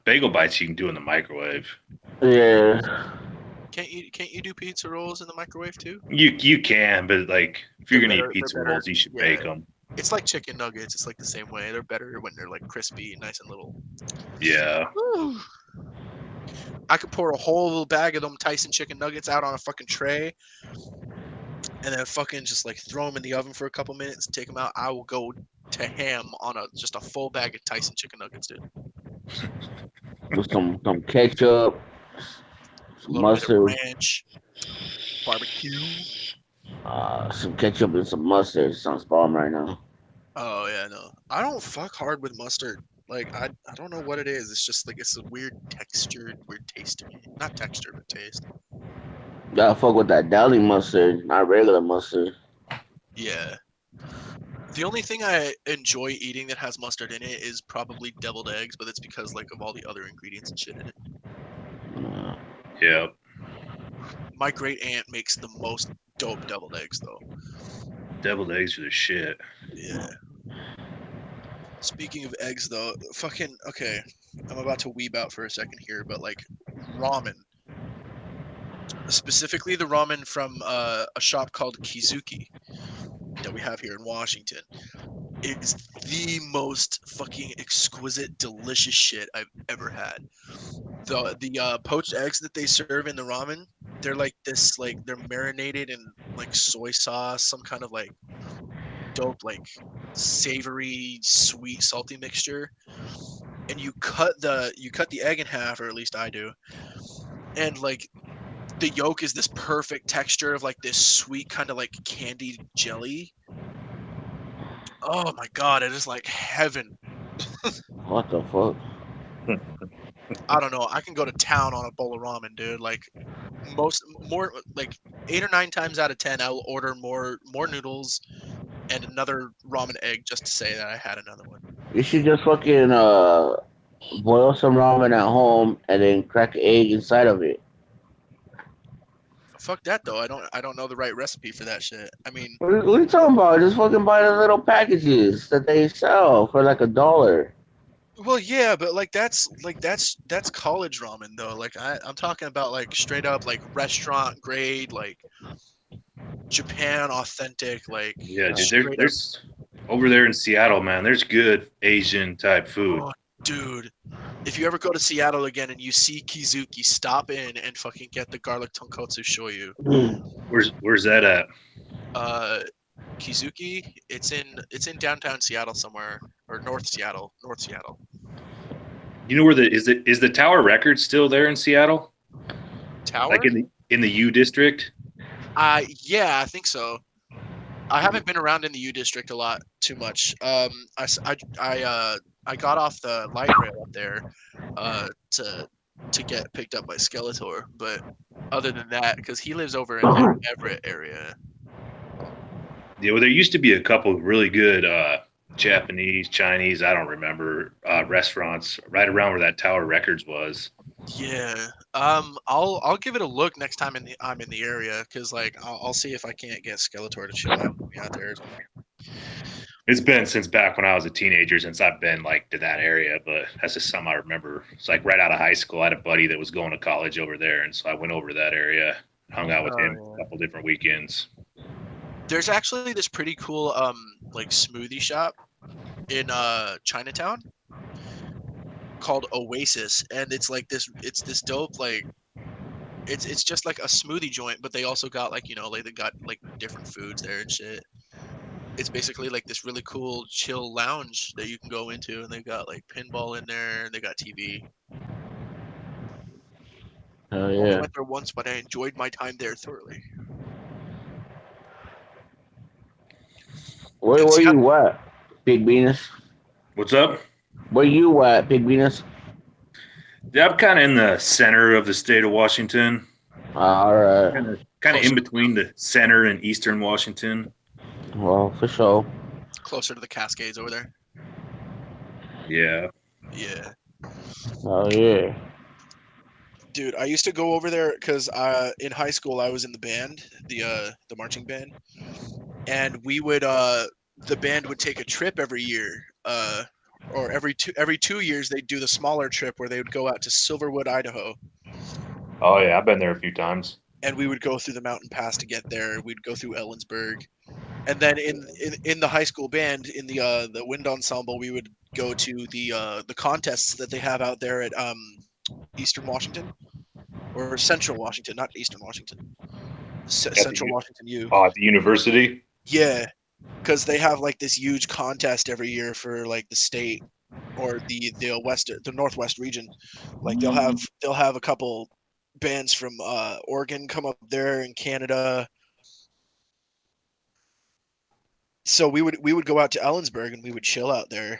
S3: bagel bites you can do in the microwave.
S4: Yeah.
S1: Can't you do pizza rolls in the microwave too?
S3: You can, but like if you're
S1: They're
S3: gonna
S1: better-
S3: eat pizza
S1: they're better.
S3: rolls, you should
S1: Yeah.
S3: bake them.
S1: It's like chicken nuggets. It's like the same way. They're better when they're like crispy and nice and little.
S3: Yeah.
S1: Woo. I could pour a whole little bag of them Tyson chicken nuggets out on a fucking tray, and then fucking just like throw them in the oven for a couple minutes and take them out. I will go to ham on just a full bag of Tyson chicken nuggets, dude.
S4: With some ketchup,
S1: A
S4: some
S1: little bit
S4: mustard.
S1: of ranch, barbecue.
S4: Some ketchup and some mustard. Sounds bomb right now.
S1: Oh yeah, no, I don't fuck hard with mustard. Like I don't know what it is. It's just like it's a weird textured, weird taste to me. Not texture, but taste.
S4: Gotta fuck with that deli mustard, not regular mustard.
S1: Yeah. The only thing I enjoy eating that has mustard in it is probably deviled eggs, but it's because like of all the other ingredients and shit in it.
S3: Yeah.
S1: My great aunt makes the most dope deviled eggs though.
S3: Deviled eggs are the shit.
S1: Yeah. Speaking of eggs though, fucking okay. I'm about to weeb out for a second here, but like ramen. specifically the ramen from a shop called Kizuki that we have here in Washington, is the most fucking exquisite, delicious shit I've ever had. The poached eggs that they serve in the ramen, they're like this, like they're marinated in like soy sauce, some kind of like dope, like savory, sweet, salty mixture. And you cut the egg in half, or at least I do, and like the yolk is this perfect texture of like this sweet kind of like candied jelly. Oh my god, it is like heaven.
S4: What the fuck?
S1: I don't know. I can go to town on a bowl of ramen, dude. Like more like 8 or 9 times out of 10, I will order more noodles and another ramen egg just to say that I had another one.
S4: You should just fucking boil some ramen at home and then crack an egg inside of it.
S1: Fuck that though. I don't know the right recipe for that shit. I mean,
S4: What are you talking about? Just fucking buy the little packages that they sell for like $1.
S1: well, yeah, but like that's college ramen though. Like I'm talking about like straight up like restaurant grade, like Japan authentic, like
S3: Yeah, dude.
S1: straight up.
S3: There's over there in Seattle, man. There's good Asian type food.
S1: Oh, dude. If you ever go to Seattle again and you see Kizuki, stop in and fucking get the garlic tonkotsu shoyu.
S3: Where's that at?
S1: Uh, Kizuki, it's in downtown Seattle somewhere, or North Seattle.
S3: You know where is the Tower Records still there in Seattle?
S1: Tower?
S3: Like in the U district?
S1: Yeah, I think so. I haven't been around in the U district a lot too much. I got off the light rail up there, to get picked up by Skeletor, but other than that, because he lives over in the Everett area.
S3: Yeah, well, there used to be a couple of really good Japanese, Chinese, I don't remember, restaurants right around where that Tower Records was.
S1: Yeah. I'll give it a look next time I'm in the area, because like I'll see if I can't get Skeletor to chill out with me out there as well.
S3: It's been since back when I was a teenager since I've been like to that area, but that's just something I remember. It's like right out of high school. I had a buddy that was going to college over there, and so I went over to that area, hung out with
S1: Oh,
S3: him
S1: yeah.
S3: a couple different weekends.
S1: There's actually this pretty cool like smoothie shop in Chinatown called Oasis, and it's this dope, like it's just like a smoothie joint, but they also got like, like they got like different foods there and shit. It's basically like this really cool chill lounge that you can go into, and they got like pinball in there, and they got TV.
S4: Oh
S1: I only
S4: yeah.
S1: went there once, but I enjoyed my time there thoroughly.
S4: Where
S1: And see,
S4: you at, Big Venus?
S3: What's up?
S4: Where you at, Big Venus?
S3: Yeah, I'm kind of in the center of the state of Washington,
S4: All right.
S3: kind of in between the center and eastern Washington.
S4: Well, for sure.
S1: closer to the Cascades over there.
S3: Yeah.
S1: Yeah.
S4: Oh yeah.
S1: Dude, I used to go over there because in high school I was in the band, the marching band, and we would the band would take a trip every year, or every 2 years they'd do the smaller trip where they would go out to Silverwood, Idaho,
S3: Oh yeah, I've been there a few times.
S1: and we would go through the mountain pass to get there. We'd go through Ellensburg, and then in the high school band in the wind ensemble we would go to the contests that they have out there at Eastern Washington. Or Central Washington, not Eastern Washington. Central Washington U.
S3: Oh, at the university.
S1: Yeah, because they have like this huge contest every year for like the state or the Northwest region. Like they'll have a couple bands from Oregon come up there, and Canada. So we would go out to Ellensburg and we would chill out there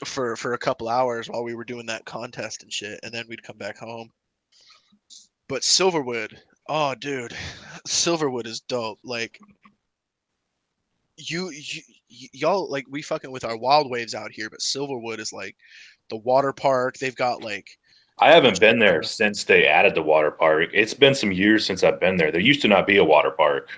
S1: for a couple hours while we were doing that contest and shit, and then we'd come back home. But Silverwood, oh dude, Silverwood is dope. Like y'all, like, we fucking with our wild waves out here, but Silverwood is like the water park. They've got like,
S3: I haven't been there since they added the water park. It's been some years since I've been there. There used to not be a water park.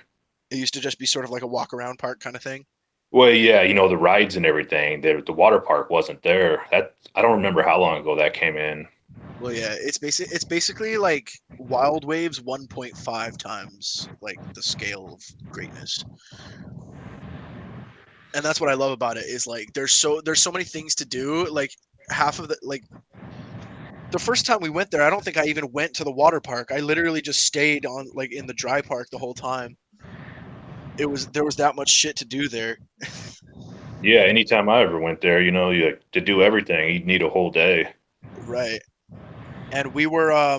S1: it used to just be sort of like a walk around park kind of thing.
S3: Well, yeah, the rides and everything. The water park wasn't there. That I don't remember how long ago that came in.
S1: Well, yeah, it's basically like Wild Waves 1.5 times like the scale of greatness. And that's what I love about it is like there's so many things to do. Like half of the first time we went there, I don't think I even went to the water park. I literally just stayed on like in the dry park the whole time. There was that much shit to do there.
S3: Yeah, anytime I ever went there, you like, to do everything, you'd need a whole day.
S1: Right. And we were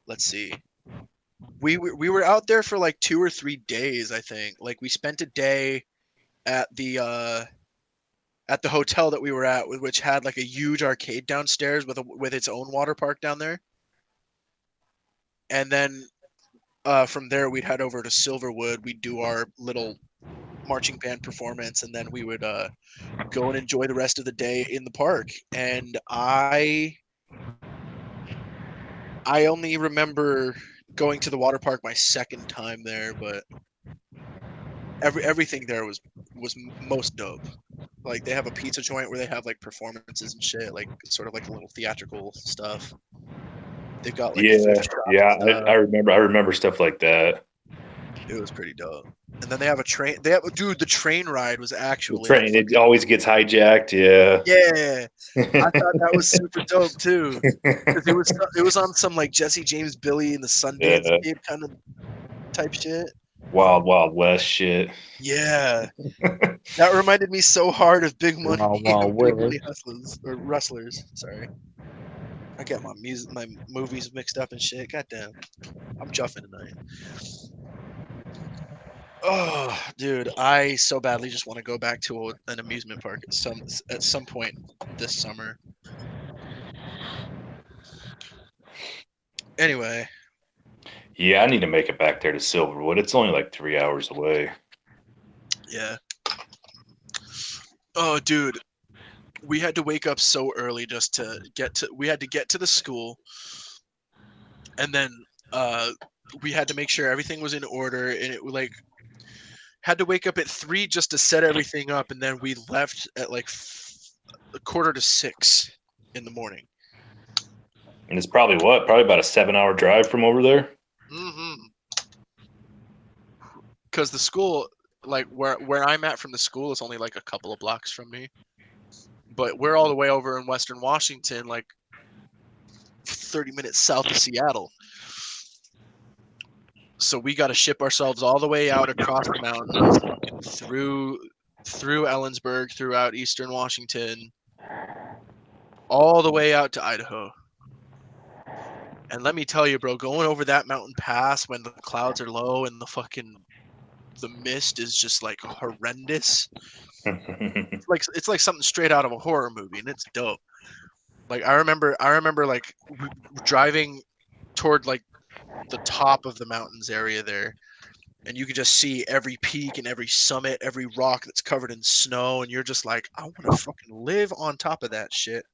S1: let's see. We were out there for like 2 or 3 days, I think. Like we spent a day at the hotel that we were at, which had like a huge arcade downstairs with its own water park down there. And then from there we'd head over to Silverwood. We'd do our little marching band performance, and then we would go and enjoy the rest of the day in the park. And I only remember going to the water park my second time there, but everything there was most dope. Like they have a pizza joint where they have like performances and shit, like sort of like a little theatrical stuff. They've got like
S3: Yeah,
S1: thrift shop
S3: yeah,
S1: stuff.
S3: I remember stuff like that.
S1: It was pretty dope. And then they have a train. Dude, the train ride was
S3: The
S1: actually
S3: train, it always gets hijacked. Yeah.
S1: yeah. I thought that was super dope too, because it was on some like Jesse James Billy and the Sundance
S3: Yeah.
S1: Kid kind of type shit.
S3: Wild Wild West shit.
S1: Yeah, that reminded me so hard of Big Money,
S4: Wow,
S1: Big
S4: wait.
S1: Money Hustlers or Rustlers. Sorry, I get my movies mixed up and shit. Goddamn, I'm juffing tonight. Oh, dude, I so badly just want to go back to an amusement park at some point this summer. Anyway,
S3: Yeah, I need to make it back there to Silverwood. It's only like 3 hours away.
S1: yeah. Oh, dude, we had to wake up so early just to we had to get to the school, and then we had to make sure everything was in order, and it like had to wake up at 3 just to set everything up, and then we left at like a quarter to 6 in the morning.
S3: And it's probably about a 7-hour drive from over there.
S1: Because the school, like where I'm at from the school, is only like a couple of blocks from me. But we're all the way over in Western Washington, like 30 minutes south of Seattle. So we got to ship ourselves all the way out across the mountains through Ellensburg, throughout Eastern Washington, all the way out to Idaho. And let me tell you, bro, going over that mountain pass when the clouds are low and the mist is just like horrendous. It's like something straight out of a horror movie, and it's dope. Like I remember like driving toward like the top of the mountains area there, and you could just see every peak and every summit, every rock that's covered in snow, and you're just like, I want to fucking live on top of that shit,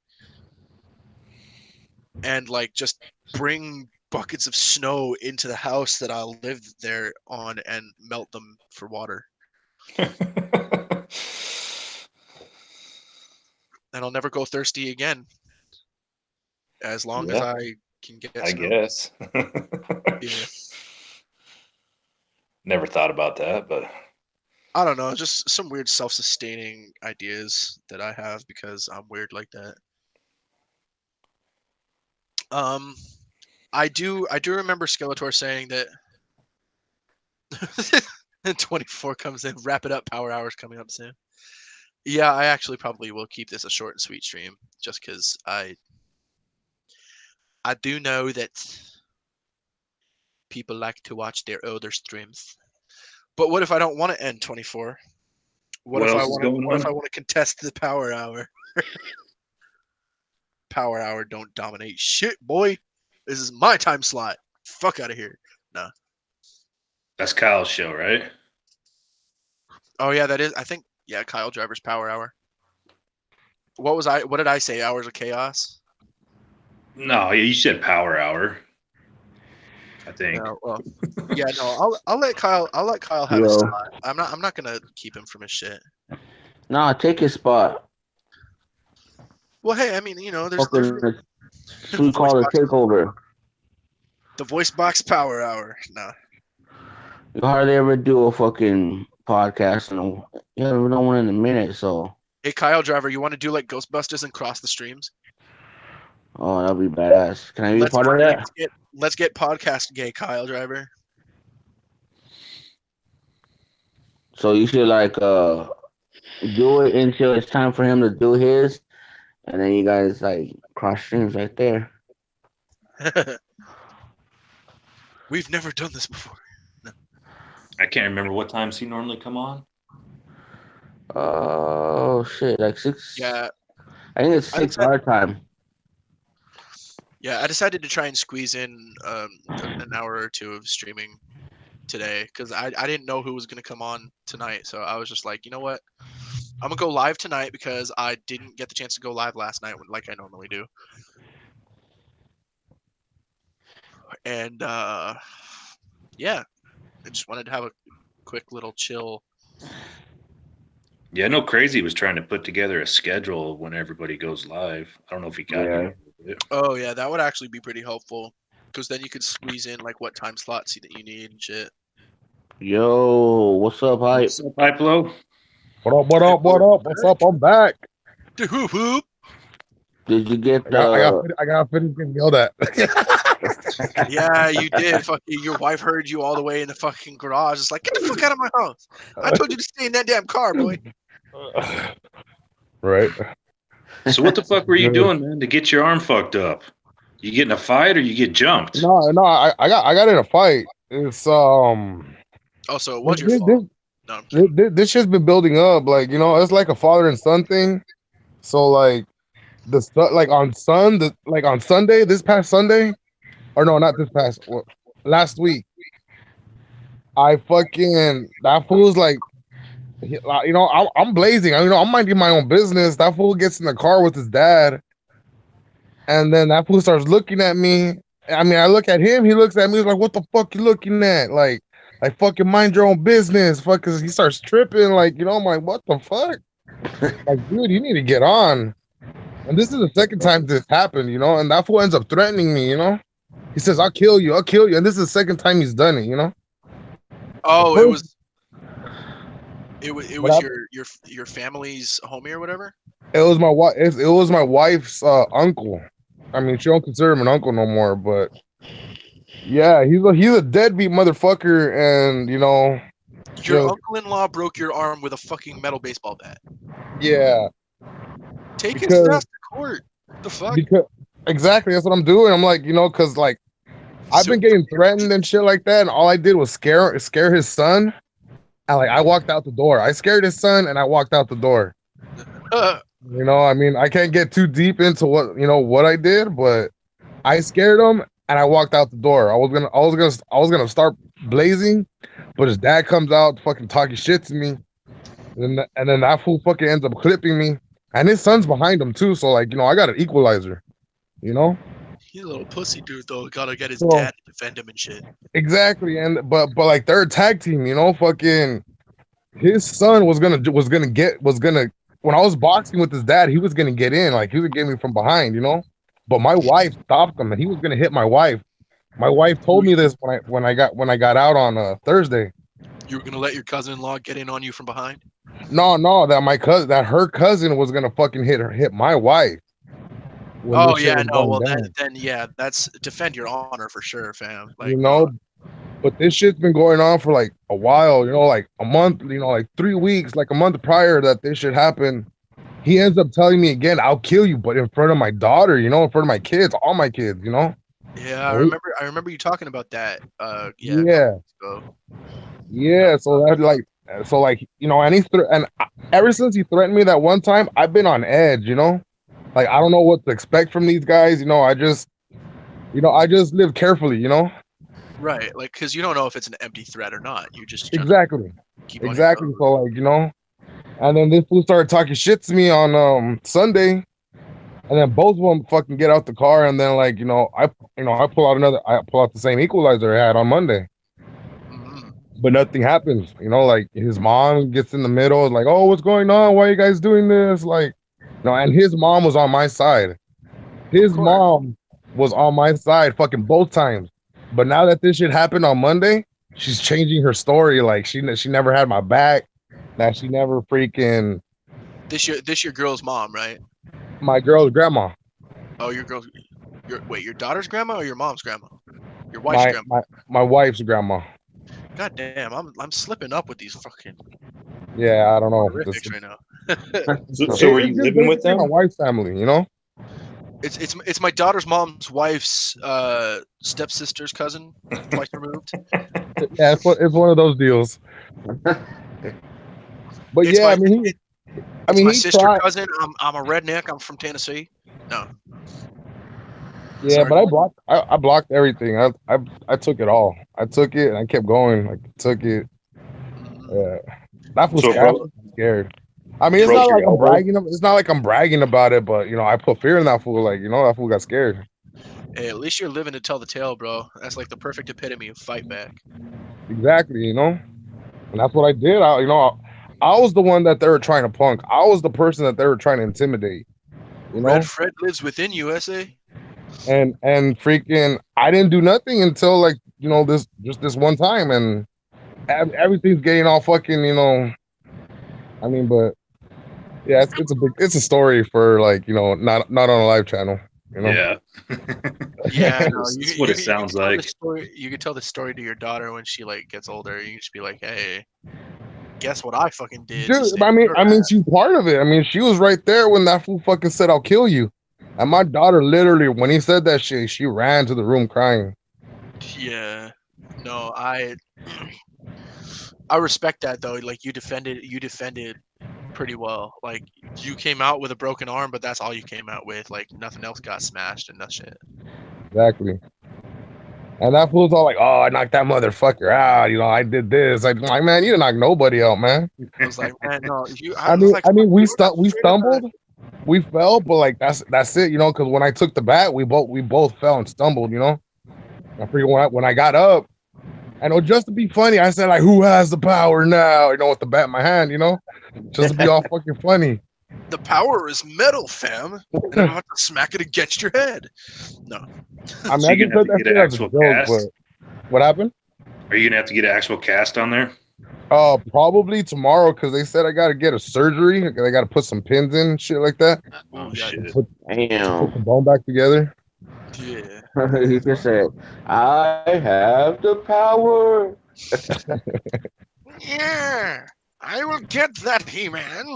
S1: and like just bring buckets of snow into the house that I'll live there on and melt them for water. And I'll never go thirsty again as long as I can get
S3: I
S1: snow.
S3: guess.
S1: Yeah.
S3: Never thought about that, but
S1: I don't know, just some weird self-sustaining ideas that I have because I'm weird like that. I do remember Skeletor saying that 24 comes in, wrap it up, Power Hour's coming up soon. Yeah, I actually probably will keep this a short and sweet stream just because I do know that people like to watch their older streams. But what if I don't want to end 24? What if I want to contest the Power Hour? Power Hour don't dominate shit, boy. This is my time slot. Fuck out of here. No.
S3: That's Kyle's show, right?
S1: Oh yeah, that is. I think Kyle Driver's Power Hour. What did I say? Hours of Chaos?
S3: No, you said Power Hour. I think.
S1: No, well, yeah, no. I'll let Kyle have his spot. I'm not gonna keep him from his shit.
S4: No, take his spot.
S1: Well, hey, I mean, there's
S4: Fucking, we
S1: voice
S4: call it
S1: box,
S4: takeover.
S1: the voice box power hour. Nah.
S4: You hardly ever do a fucking podcast, and you haven't done one in a minute. So,
S1: Hey, Kyle Driver, you want to do like Ghostbusters and cross the streams?
S4: oh, that'd be badass. Can I be
S1: Let's
S4: part of that?
S1: let's get podcast gay, Kyle Driver.
S4: So you should like do it until it's time for him to do his, and then you guys like cross streams right there.
S1: We've never done this before.
S3: I can't remember what times he normally come on.
S4: Oh shit! Like 6.
S1: Yeah.
S4: I think it's 6 our time.
S1: Yeah, I decided to try and squeeze in an hour or two of streaming today because I didn't know who was going to come on tonight. So I was just like, you know what? I'm going to go live tonight because I didn't get the chance to go live last night like I normally do. And yeah, I just wanted to have a quick little chill.
S3: Yeah, I know Crazy was trying to put together a schedule when everybody goes live. I don't know if he got it.
S1: Oh, yeah, that would actually be pretty helpful because then you could squeeze in like what time slots that you need and shit.
S4: Yo, what's up, Hype?
S3: What's up, Hype Low?
S2: What up? What up? What up? What's up? I'm back.
S1: Whoop, whoop.
S4: Did you get
S2: I got finished getting yelled at.
S1: Yeah, you did. Fucking, your wife heard you all the way in the fucking garage. It's like, get the fuck out of my house. I told you to stay in that damn car, boy.
S2: Right.
S3: So what the fuck were you doing, man, to get your arm fucked up? You get in a fight or you get jumped?
S2: No, I got in a fight. It's
S1: Also, it was your fault.
S2: This shit's been building up. Like, it's like a father and son thing. So like on Sunday, this past Sunday, or no, not this past, last week, that fool's like, I'm blazing. I'm minding my own business. That fool gets in the car with his dad, and then that fool starts looking at me. I mean, I look at him. He looks at me. He's like, "What the fuck you looking at?" Like fucking mind your own business. Fuck, 'cause he starts tripping. Like, I'm like, "What the fuck?" Like, dude, you need to get on. And this is the second time this happened, and that fool ends up threatening me, He says, I'll kill you. And this is the second time he's done it,
S1: Oh, it was your family's homie or whatever?
S2: It was my wife. It was my wife's uncle. I mean, she don't consider him an uncle no more, but yeah, he's a deadbeat motherfucker, and
S1: your uncle-in-law broke your arm with a fucking metal baseball bat.
S2: Yeah.
S1: Take his ass to court. What the fuck?
S2: Exactly, that's what I'm doing. I'm like, because like I've been getting threatened and shit like that, and all I did was scare his son. And like I walked out the door. I scared his son, and I walked out the door. I mean, I can't get too deep into what I did, but I scared him, and I walked out the door. I was gonna start blazing, but his dad comes out fucking talking shit to me, and then that fool fucking ends up clipping me, and his son's behind him too. So like, I got an equalizer,
S1: He's a little pussy dude though. Gotta get his dad to defend him and shit.
S2: Exactly, and but like they're a tag team, fucking his son was gonna when I was boxing with his dad, he was gonna get in, like he was gonna get me from behind, But my wife stopped him, and he was gonna hit my wife. My wife told me this when I got out on Thursday.
S1: You were gonna let your cousin-in-law get in on you from behind?
S2: No, that her cousin was gonna fucking hit my wife.
S1: Oh yeah, no. Well, then yeah, that's defend your honor for sure, fam. Like,
S2: but this shit's been going on for like a while, like a month, like 3 weeks, like a month prior that this shit happened. He ends up telling me again, "I'll kill you," but in front of my daughter, in front of my kids, all my kids,
S1: Yeah, I remember you talking about that.
S2: Yeah. Yeah. So that and ever since he threatened me that one time, I've been on edge, Like I don't know what to expect from these guys, I just live carefully,
S1: Right, like because you don't know if it's an empty threat or not. You just
S2: exactly. So like and then this fool started talking shit to me on Sunday, and then both of them fucking get out the car, and then like I pull out the same equalizer I had on Monday, but nothing happens. Like his mom gets in the middle, like, "Oh, what's going on? Why are you guys doing this?" Like. No, and his mom was on my side. His
S1: course.
S2: mom was on my side fucking both times. But now that this shit happened on Monday, she's changing her story. Like she never had my back. That she never freaking
S1: This your girl's mom, right?
S2: my girl's grandma.
S1: Oh, your daughter's grandma or your mom's grandma? Your wife's grandma.
S2: My wife's grandma.
S1: God damn, I'm slipping up with these fucking
S2: Yeah, I don't know.
S1: horrifics right now.
S3: So were you
S2: It's just
S3: living with
S2: basically my
S3: them?
S2: wife's family, you know?
S1: It's my daughter's mom's wife's stepsister's cousin, twice removed.
S2: Yeah, it's one of those deals. But
S1: It's
S2: yeah,
S1: my
S2: I mean
S1: my
S2: he
S1: sister
S2: tried.
S1: cousin. I'm a redneck. I'm from Tennessee. No,
S2: Yeah,
S1: sorry.
S2: but I blocked everything. I took it all. I took it and I kept going. I took it. Yeah. That was
S3: So,
S2: scared.
S3: bro,
S2: Scared. I mean, it's
S3: broke
S2: not
S3: your
S2: like I'm
S3: elbow?
S2: bragging. It's not like I'm bragging about it, but you know, I put fear in that fool. Like, you know, that fool got scared.
S1: Hey, at least you're living to tell the tale, bro. That's like the perfect epitome of fight back.
S2: Exactly, you know, and that's what I did. I was the one that they were trying to punk. I was the person that they were trying to intimidate. You know,
S1: Red Fred lives within USA.
S2: and freaking, I didn't do nothing until like you know this one time, and everything's getting all fucking you know. I mean, but yeah, it's a story for like you know not on a live channel. You know.
S3: Yeah.
S1: Yeah, no,
S3: That's what it sounds
S1: can tell the
S3: like.
S1: story. You can tell the story to your daughter when she like gets older. You can just be like, "Hey, guess what I fucking did to
S2: Dude,
S1: stay where
S2: I
S1: you're
S2: mean,
S1: at."
S2: she's part of it. I mean, she was right there when that fool fucking said, "I'll kill you," and my daughter literally, when he said that shit, she ran to the room crying.
S1: Yeah, no, I respect that though. Like you defended pretty well. Like you came out with a broken arm, but that's all you came out with. Like nothing else got smashed and that shit.
S2: Exactly. And that fool's all like, "Oh, I knocked that motherfucker out. You know, I did this." Like, man, you didn't knock nobody out, man.
S1: I was like, man, no, I was like,
S2: I mean,
S1: you were not
S2: we
S1: straight about it.
S2: stumbled, we fell, but like that's it, you know. Because when I took the bat, we both fell and stumbled, you know. I forget when I got up. And just to be funny, I said like, "Who has the power now?" You know, with the bat in my hand, you know, just to be all fucking funny.
S1: The power is metal, fam, and I'm about to smack it against your head. No,
S2: I mean,
S3: So
S2: I
S3: you're
S2: just
S3: gonna
S2: said
S3: have to
S2: that
S3: get an
S2: shit as a
S3: actual
S2: joke, but
S3: cast?
S2: what happened?
S3: Are you gonna have to get an actual cast on there?
S2: Probably tomorrow because they said I got to get a surgery. They got to put some pins in, and shit like that.
S3: Oh
S1: ooh,
S3: shit.
S2: Put
S4: Damn.
S2: the bone back together.
S1: yeah.
S4: He just said, I have the power.
S1: Yeah, I will get that, He-Man.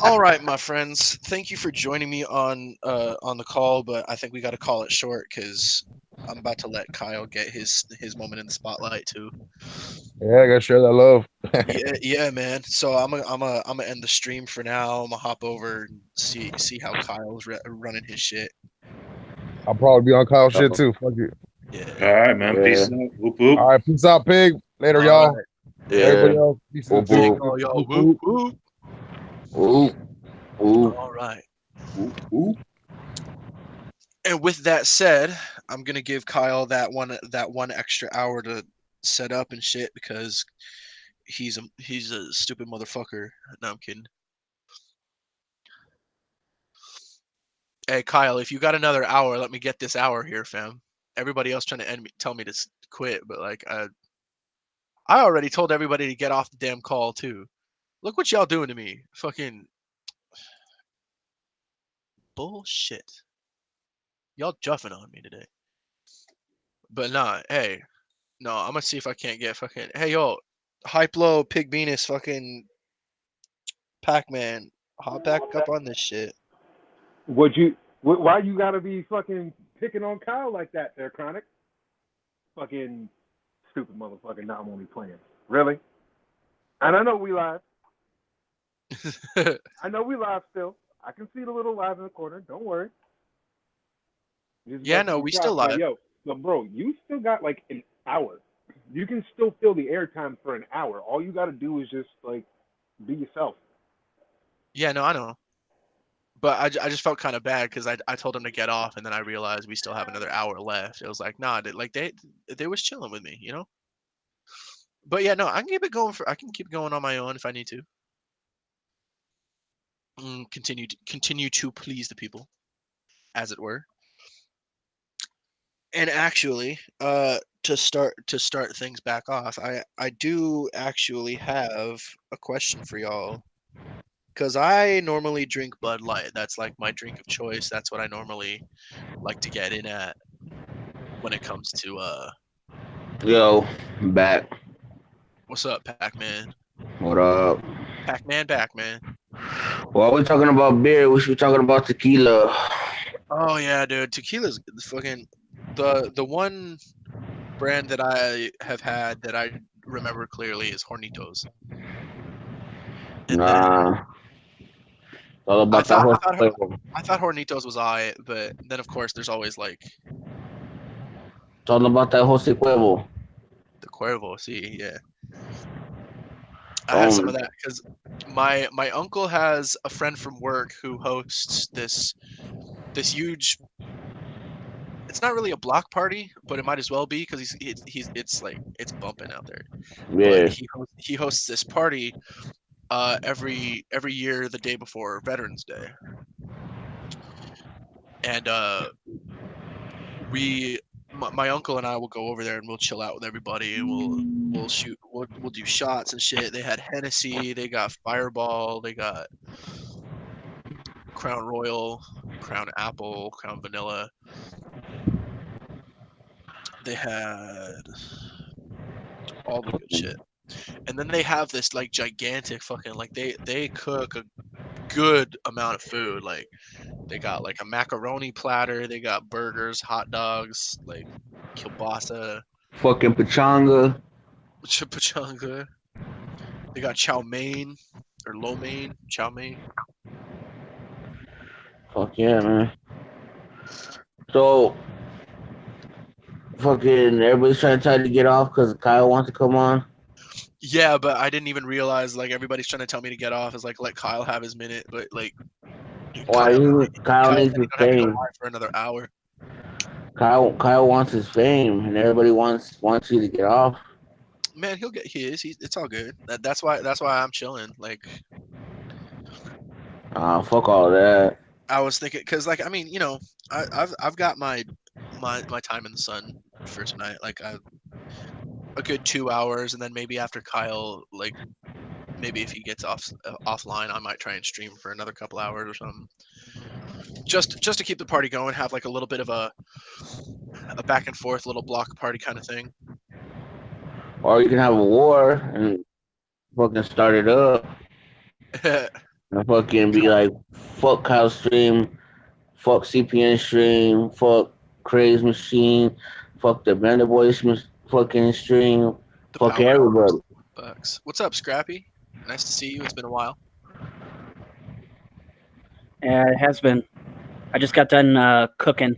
S1: All right, my friends. Thank you for joining me on the call, but I think we got to call it short because I'm about to let Kyle get his moment in the spotlight too.
S2: Yeah, I gotta share that love.
S1: Yeah, man. So I'm gonna end the stream for now. I'm gonna hop over and see how Kyle's running his shit.
S2: I'll probably be on Kyle shit too. Fuck it.
S1: Yeah.
S3: All right, man.
S4: Yeah.
S3: Peace out. Whoop whoop.
S2: All right, peace out, pig. Later,
S1: All
S2: y'all.
S1: right.
S2: Everybody
S4: Yeah.
S2: else, peace
S4: Whoop,
S2: and
S4: whoop.
S1: All y'all.
S2: whoop,
S1: Whoop,
S2: whoop.
S1: whoop.
S4: Ooh. Ooh.
S1: All right.
S3: Whoop whoop.
S1: And with that said, I'm gonna give Kyle that one extra hour to set up and shit because he's a stupid motherfucker. No, I'm kidding. Hey Kyle, if you got another hour, let me get this hour here, fam. Everybody else trying to tell me to quit, but like I already told everybody to get off the damn call too. Look what y'all doing to me. Fucking bullshit. Y'all juffing on me today. But nah, hey, no, I'm gonna see if I can't get fucking. Hey yo, Hyplo, Pig Venus, fucking Pac-Man, hop back up on this shit.
S5: Why you gotta be fucking picking on Kyle like that, there, Chronic? Fucking stupid motherfucker. Now I'm only playing. Really? And I know we live. I know we live still. I can see the little live in the corner. Don't worry. Just
S1: Yeah,
S5: busting
S1: no,
S5: your
S1: we
S5: chops.
S1: still
S5: But
S1: live.
S5: yo, bro, you still got like an hour. You can still fill the airtime for an hour. All you gotta do is just like be yourself.
S1: Yeah, no, I know. But I just felt kind of bad because I told him to get off, and then I realized we still have another hour left. It was like, nah, they was chilling with me, you know. But yeah, no, I can keep it going I can keep going on my own if I need to. continue to please the people, as it were. And actually, to start things back off, I do actually have a question for y'all. Because I normally drink Bud Light. That's like my drink of choice. That's what I normally like to get in at when it comes to
S4: Yo, back.
S1: what's up, Pac-Man?
S4: What up?
S1: Pac-Man back, man.
S4: While we're talking about beer, we should be talking about tequila.
S1: Oh yeah, dude. Tequila's fucking the one brand that I have had that I remember clearly is Hornitos. And then
S4: Nah, it's all
S1: I
S4: about that
S1: thought
S4: horse
S1: I thought
S4: flavor.
S1: I thought Hornitos was I, but then of course there's always like
S4: It's all about that Jose Cuervo.
S1: the Cuervo. See, yeah. I had some of
S4: Um,
S1: that because my uncle has a friend from work who hosts this huge. It's not really a block party, but it might as well be because he's it's like it's bumping out there. But
S4: yeah.
S1: he hosts this party every year the day before Veterans Day, and my uncle and I will go over there and we'll chill out with everybody and we'll do shots and shit. They had Hennessy, they got Fireball, they got Crown Royal, Crown Apple, Crown Vanilla. They had all the good shit. And then they have this like gigantic fucking like they cook a good amount of food. Like they got like a macaroni platter, they got burgers, hot dogs, like kielbasa,
S4: Fucking Pachanga.
S1: chimichanga. They got chow mein or lo mein, chow mein.
S4: Fuck yeah, man. So, fucking everybody's trying to tell you to get off because Kyle wants to come on.
S1: Yeah, but I didn't even realize like everybody's trying to tell me to get off. Is like let Kyle have his minute, but like
S4: Why Kyle
S1: Kyle
S4: needs
S1: said he
S4: his
S1: don't have to go
S4: fame.
S1: live for another hour.
S4: Kyle wants his fame, and everybody wants you to get off.
S1: Man, he'll get his. It's all good. That's why I'm chilling. Like
S4: Fuck all that.
S1: I was thinking, cause like I mean, you know, I've got my time in the sun for tonight. Like a good 2 hours, and then maybe after Kyle, like maybe if he gets offline, I might try and stream for another couple hours or something. Just to keep the party going, have like a little bit of a back and forth little block party kind of thing.
S4: Or you can have a war and fucking start it up. And fucking be like, fuck Kyle stream, fuck CPN stream, fuck Craze Machine, fuck the Bender Boys fucking stream, fuck everybody.
S1: Bucks. What's up, Scrappy? Nice to see you. It's been a while.
S6: Yeah, it has been. I just got done cooking.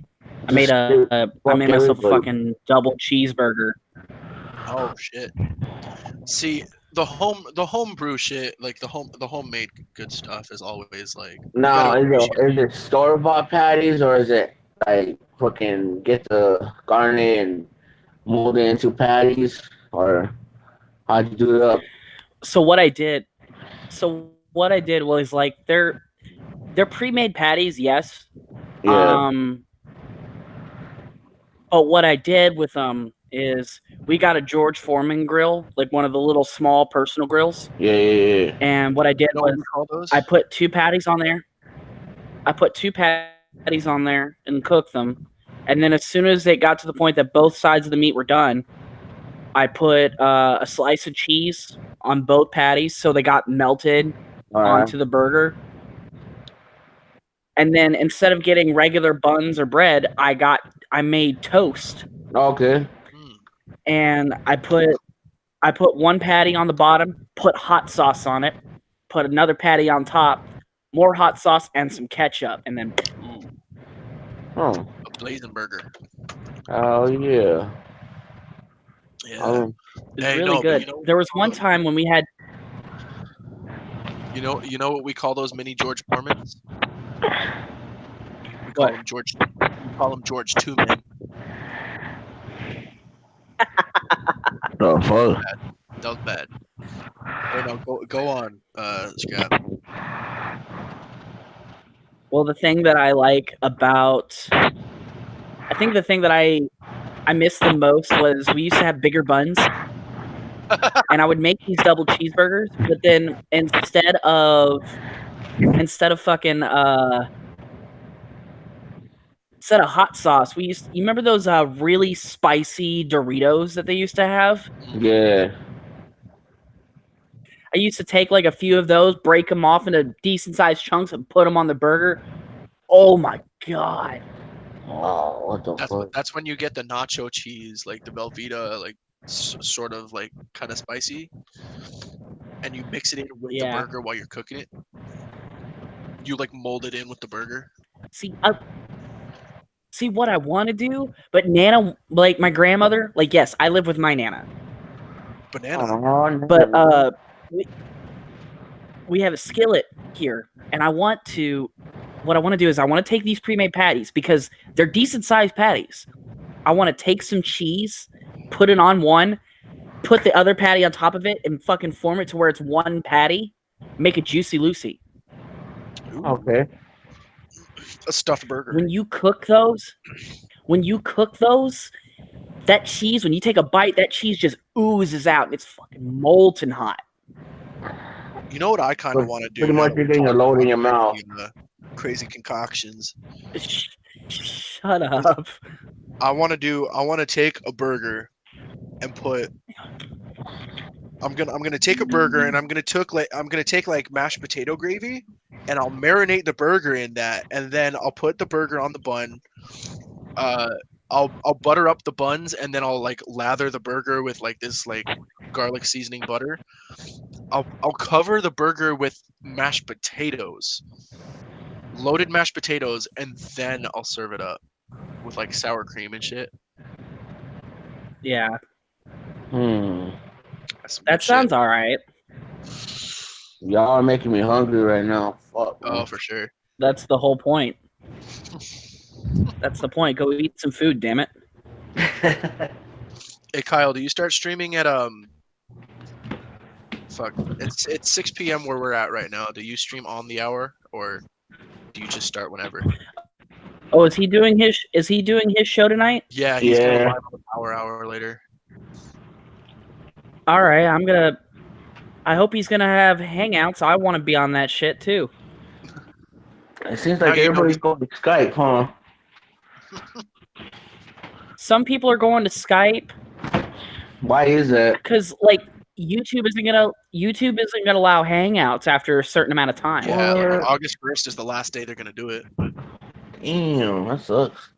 S6: I made myself a fucking double cheeseburger.
S1: Oh shit. See, the homebrew shit, like the homemade good stuff is always like.
S4: No, is it store bought patties or is it like fucking get the garnet and mold it into patties, or how'd you do it up?
S6: So what I did was like they're pre-made patties, yes.
S4: Yeah.
S6: But what I did with them is we got a George Foreman grill, like one of the little small personal grills.
S4: Yeah.
S6: And what I did was I put 2 patties on there. And cooked them. And then as soon as it got to the point that both sides of the meat were done, I put a slice of cheese on both patties so they got melted onto the burger. And then instead of getting regular buns or bread, I made toast.
S4: Okay.
S6: And I put one patty on the bottom, put hot sauce on it, put another patty on top, more hot sauce and some ketchup, and then
S1: a blazing burger.
S4: Oh yeah.
S1: Yeah.
S6: It's really good. There was one time when we had.
S1: You know what we call those mini George Foremans? We call them George. We call them George Two-Man.
S4: Oh fuck.
S1: That was bad. But no, go on, Scrap.
S6: Well, the thing that I like about, I think the thing that I missed the most was we used to have bigger buns, and I would make these double cheeseburgers, but then instead of fucking instead of hot sauce, you remember those really spicy Doritos that they used to have?
S4: Yeah.
S6: I used to take like a few of those, break them off into decent sized chunks, and put them on the burger. Oh my god!
S4: Oh, what the fuck?
S1: That's when you get the nacho cheese, like the Velveeta, like sort of like kind of spicy, and you mix it in with the burger while you're cooking it. You like mold it in with the burger.
S6: See what I want to do, but Nana, like my grandmother, like yes, I live with my Nana.
S1: Banana.
S6: But we have a skillet here, and what I want to do is I want to take these pre-made patties because they're decent sized patties. I want to take some cheese, put it on one, put the other patty on top of it, and fucking form it to where it's one patty. Make a Juicy Lucy.
S4: Okay.
S1: A stuffed burger.
S6: When you cook those, that cheese, when you take a bite, that cheese just oozes out and it's fucking molten hot.
S1: You know what I kind of want to do?
S4: Pretty much you're getting a load in your mouth.
S1: Crazy concoctions.
S6: Shut up.
S1: I want to take a burger and put. I'm gonna take a burger and I'm gonna take like mashed potato gravy and I'll marinate the burger in that, and then I'll put the burger on the bun. I'll butter up the buns, and then I'll like lather the burger with like this like garlic seasoning butter. I'll cover the burger with mashed potatoes, loaded mashed potatoes, and then I'll serve it up with like sour cream and shit.
S6: Yeah. That sounds all right.
S4: Y'all are making me hungry right now. Fuck.
S1: Oh, for sure.
S6: That's the whole point. That's the point. Go eat some food, damn it.
S1: Hey Kyle, do you start streaming at Fuck, it's 6 p.m. where we're at right now. Do you stream on the hour or do you just start whenever?
S6: Oh, is he doing his show tonight?
S1: Yeah, he's going live on the Power Hour later.
S6: All right, I hope he's gonna have hangouts. I want to be on that shit too.
S4: It seems like everybody's going to Skype, huh?
S6: Some people are going to Skype.
S4: Why is that?
S6: Because like YouTube isn't gonna allow hangouts after a certain amount of time.
S1: Yeah, like August 1st is the last day they're gonna do it.
S4: Damn, that sucks.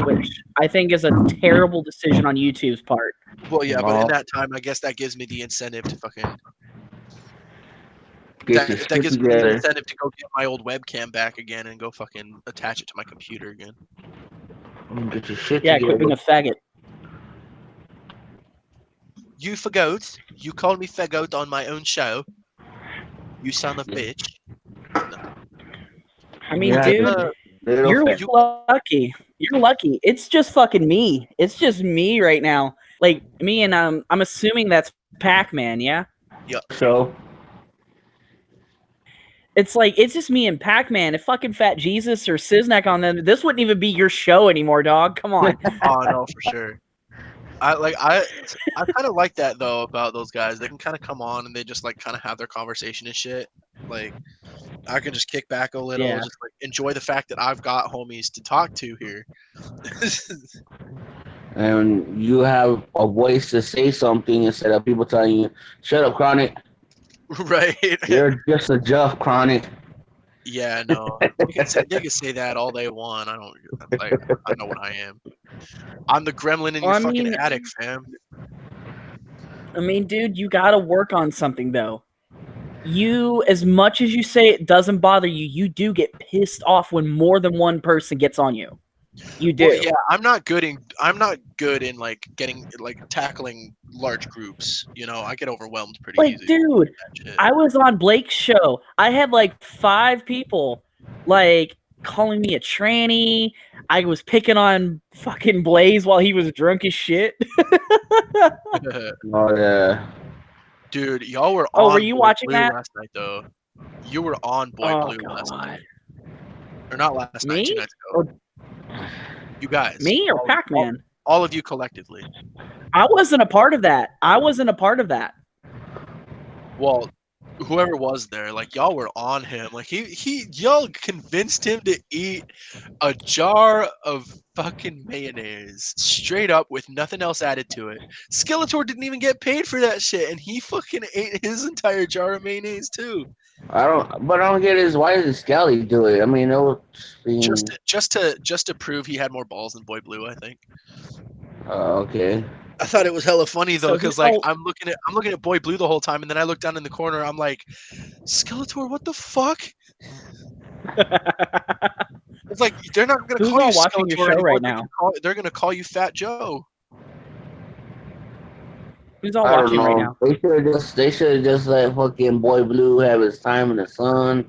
S6: Which I think is a terrible decision on YouTube's part.
S1: Well, yeah, but in that time, I guess that gives me the incentive to fucking. That gives me the incentive to go get my old webcam back again and go fucking attach it to my computer again.
S4: Get your shit
S6: together. Quit being a faggot.
S1: You forgot. You called me faggot on my own show. You son of a bitch. No.
S6: I mean, dude, you're lucky. You're lucky. It's just fucking me. It's just me right now. Like me and I'm assuming that's Pac-Man, yeah?
S1: Yeah.
S4: So
S6: it's like it's just me and Pac-Man. If fucking Fat Jesus or Siznek on them, this wouldn't even be your show anymore, dog. Come on.
S1: Oh no, for sure. I kind of like that though about those guys. They can kind of come on and they just like kind of have their conversation and shit. Like I can just kick back a little, just like enjoy the fact that I've got homies to talk to here.
S4: And you have a voice to say something instead of people telling you, "Shut up, Chronic."
S1: Right.
S4: You're just a Jeff Chronic.
S1: Yeah, no. They can say that all they want. I know what I am. I'm the gremlin in your fucking attic, fam.
S6: I mean, dude, you gotta work on something though. You, as much as you say it doesn't bother you, you do get pissed off when more than one person gets on you. You do.
S1: Well, yeah, I'm not good in like getting like tackling large groups. You know, I get overwhelmed pretty easy.
S6: Dude, I was on Blake's show. I had like 5 people like calling me a tranny. I was picking on fucking Blaze while he was drunk as shit.
S4: Oh yeah.
S1: Dude, y'all were on
S6: were you
S1: Boy
S6: watching
S1: Blue
S6: that
S1: last night though? You were on Boy Blue last night. Or not last night, 2
S6: Me?
S1: nights ago. You guys.
S6: Me or
S1: all-
S6: Pac-Man?
S1: All of you collectively.
S6: I wasn't a part of that.
S1: Well, whoever was there, like y'all were on him. Like y'all convinced him to eat a jar of fucking mayonnaise straight up with nothing else added to it. Skeletor didn't even get paid for that shit, and he fucking ate his entire jar of mayonnaise too.
S4: I don't get is why did Scally do it? I mean, it was
S1: Just to prove he had more balls than Boy Blue, I think.
S4: Okay.
S1: I thought it was hella funny though,
S6: So
S1: because
S6: who-
S1: like
S6: oh.
S1: I'm looking at Boy Blue the whole time, and then I look down in the corner. I'm like, Skeletor, what the fuck? It's like they're not gonna
S6: Who's
S1: call you
S6: all watching your
S1: Skeletor
S6: show
S1: anymore.
S6: right now?
S1: They're gonna call you Fat Joe.
S6: Who's all
S4: I don't
S6: watching right
S4: know.
S6: now?
S4: They should have just let fucking Boy Blue have his time in the sun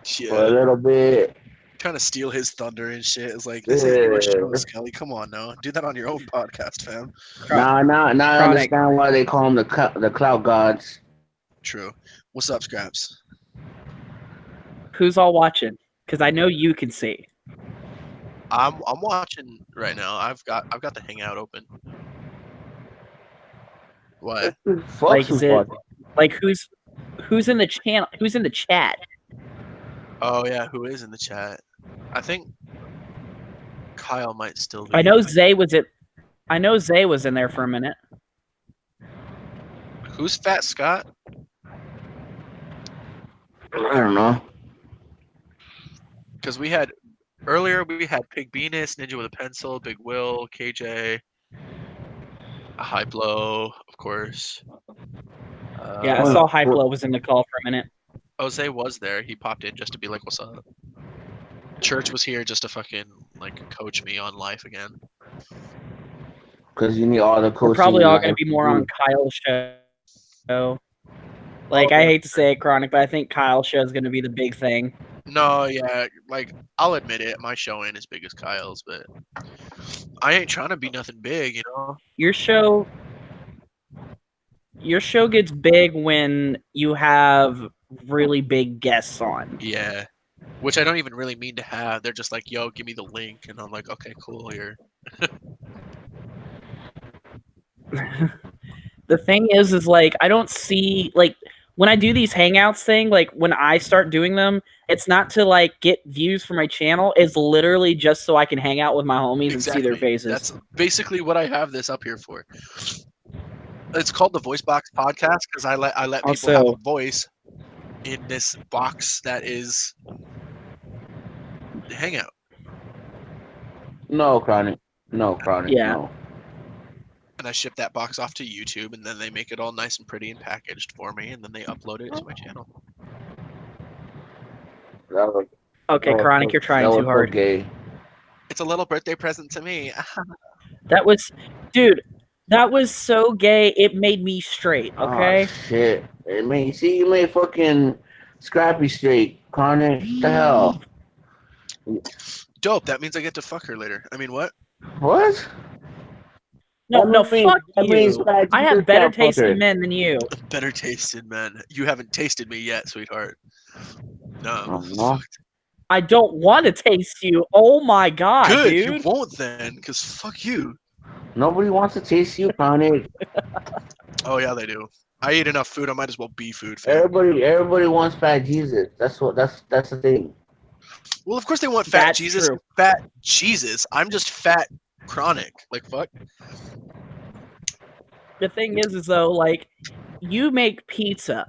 S4: for a
S1: Yeah,
S4: little bit.
S1: trying to steal his thunder and shit. It's like this ain't your show,
S4: Yeah.
S1: Skelly. Come on now, do that on your own podcast, fam.
S4: Now I
S6: Chronic.
S4: understand why they call them the cloud gods.
S1: True. What's up, Scraps?
S6: Who's all watching? Because I know you can see.
S1: I'm watching right now. I've got the Hangout open. What?
S6: Like, is it like who's in the channel? Who's in the chat?
S1: Oh yeah, who is in the chat? I think Kyle might still be.
S6: I know Zay was it. I know Zay was in there for a minute.
S1: Who's Fat Scott?
S4: I don't know.
S1: Because we had earlier Pig Venus, Ninja with a Pencil, Big Will, KJ, a High Blow, of course.
S6: Yeah, I saw Hyplo was in the call for a minute.
S1: Jose was there. He popped in just to be like, "What's up?" Church was here just to fucking like coach me on life again.
S4: Because you need all the coaching.
S6: We're probably all going to be more on Kyle's show. Like, I hate to say it, Chronic, but I think Kyle's show is going to be the big thing.
S1: No, yeah, like I'll admit it, my show ain't as big as Kyle's, but I ain't trying to be nothing big, you know.
S6: Your show gets big when you have really big guests on.
S1: Yeah, which I don't even really mean to have. They're just like, "Yo, give me the link," and I'm like, "Okay, cool." Here.
S6: The thing is like I don't see like when I do these hangouts thing, like when I start doing them, it's not to like get views for my channel. It's literally just so I can hang out with my homies and see their faces.
S1: That's basically what I have this up here for. It's called the Voice Box Podcast because I let people have a voice in this box that is the Hangout.
S4: No, Chronic.
S6: Yeah.
S4: No.
S1: And I ship that box off to YouTube, and then they make it all nice and pretty and packaged for me, and then they upload it to my channel.
S6: Okay, Chronic, you're trying too hard.
S4: Okay.
S1: It's a little birthday present to me.
S6: That was, dude. That was so gay. It made me straight. Okay.
S4: Oh, shit. You made fucking Scrappy straight, Chronic. What the hell?
S1: Dope. That means I get to fuck her later. I mean, what?
S4: What?
S6: No, fuck you. I have better taste in men than you.
S1: Better taste in men. You haven't tasted me yet, sweetheart. No.
S4: No.
S6: I don't want to taste you. Oh my god,
S1: Good.
S6: dude.
S1: You won't then, because fuck you.
S4: Nobody wants to taste you, Chronic.
S1: Oh yeah, they do. I eat enough food. I might as well be food. Fam.
S4: Everybody wants Fat Jesus. That's the thing.
S1: Well, of course they want Fat
S6: That's
S1: Jesus.
S6: true.
S1: Fat Jesus. I'm just Fat Chronic. Like fuck.
S6: The thing is though, like, you make pizza.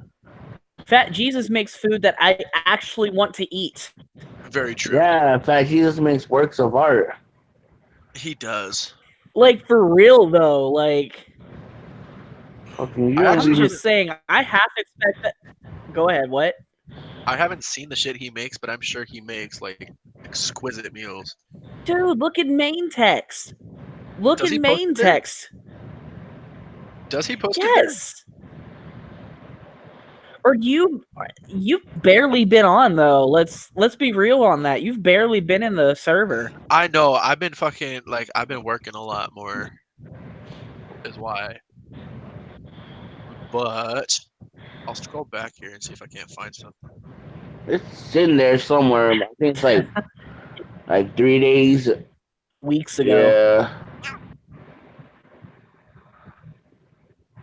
S6: Fat Jesus makes food that I actually want to eat.
S1: Very true.
S4: Yeah, Fat Jesus makes works of art.
S1: He does.
S6: Like, for real though, like,
S4: Fucking
S6: I'm just saying, I half expect that. Go ahead, what?
S1: I haven't seen the shit he makes, but I'm sure he makes like exquisite meals.
S6: Dude, look at main text. Look
S1: Does
S6: at
S1: he
S6: main
S1: post it there?
S6: text.
S1: Does he post it there?
S6: Yes. Or you've barely been on though. Let's be real on that. You've barely been in the server.
S1: I know. I've been fucking like I've been working a lot more. Is why. But I'll scroll back here and see if I can't find something.
S4: It's in there somewhere. I think it's like 3 days.
S6: Weeks ago.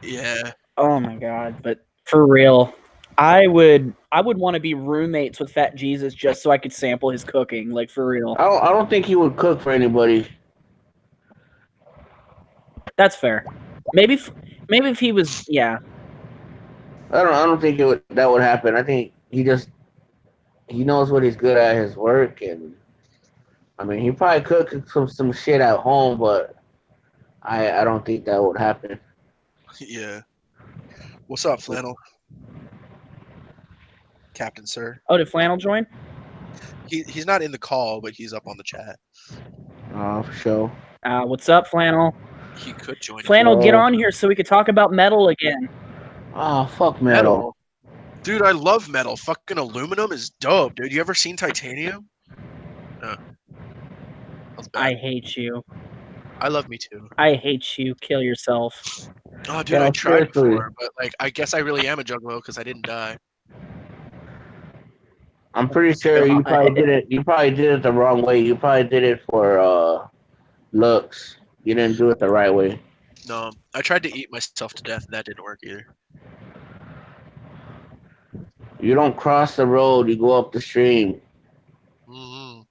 S4: Yeah.
S1: Yeah.
S6: Oh my god! But for real, I would want to be roommates with Fat Jesus just so I could sample his cooking. Like for real.
S4: I don't think he would cook for anybody.
S6: That's fair. Maybe if he was, yeah.
S4: I don't think that would happen. I think he knows what he's good at, his work, and I mean he probably cook some shit at home, but I don't think that would happen.
S1: Yeah. What's up, Flannel? Captain Sir.
S6: Oh, did Flannel join?
S1: He's not in the call, but he's up on the chat.
S4: For sure.
S6: What's up, Flannel?
S1: He could join.
S6: Flannel, get on here so we could talk about metal again.
S4: Oh, fuck metal.
S1: Dude, I love metal. Fucking aluminum is dope, dude. You ever seen titanium? No.
S6: I hate you.
S1: I love me too.
S6: I hate you. Kill yourself.
S1: Oh, dude,
S4: Yeah,
S1: I tried
S4: seriously.
S1: before, but like, I guess I really am a juggalo because I didn't die.
S4: I'm pretty sure you probably did it. You probably did it the wrong way. You probably did it for looks. You didn't do it the right way.
S1: No, I tried to eat myself to death, and that didn't work either.
S4: You don't cross the road. You go up the stream.
S1: Mm-hmm.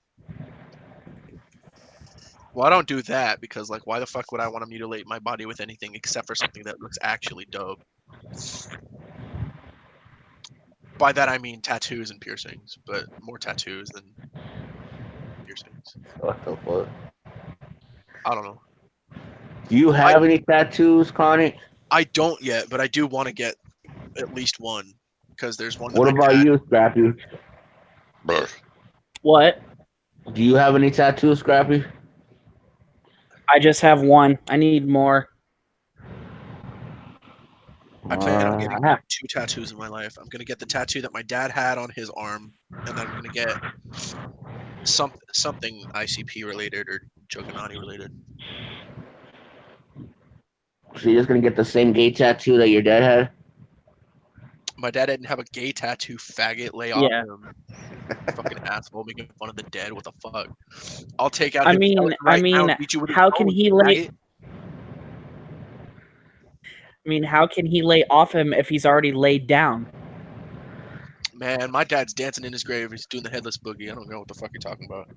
S1: Well, I don't do that because, like, why the fuck would I want to mutilate my body with anything except for something that looks actually dope? By that I mean tattoos and piercings, but more tattoos than piercings.
S4: What the fuck?
S1: I don't know.
S4: Do you have any tattoos, Chronic?
S1: I don't yet, but I do want to get at least one because there's one.
S4: What about you, Scrappy?
S6: What?
S4: Do you have any tattoos, Scrappy?
S6: I just have one. I need more.
S1: I plan on getting 2 tattoos in my life. I'm gonna get the tattoo that my dad had on his arm, and then I'm gonna get something ICP related or Juggernaut related.
S4: So you're just gonna get the same gay tattoo that your dad had?
S1: My dad didn't have a gay tattoo, faggot. Lay off him. Fucking asshole, making fun of the dead. What the fuck? I'll take out.
S6: I mean, how can he lay? I mean, how can he lay off him if he's already laid down?
S1: Man, my dad's dancing in his grave. He's doing the headless boogie. I don't know what the fuck you're talking about.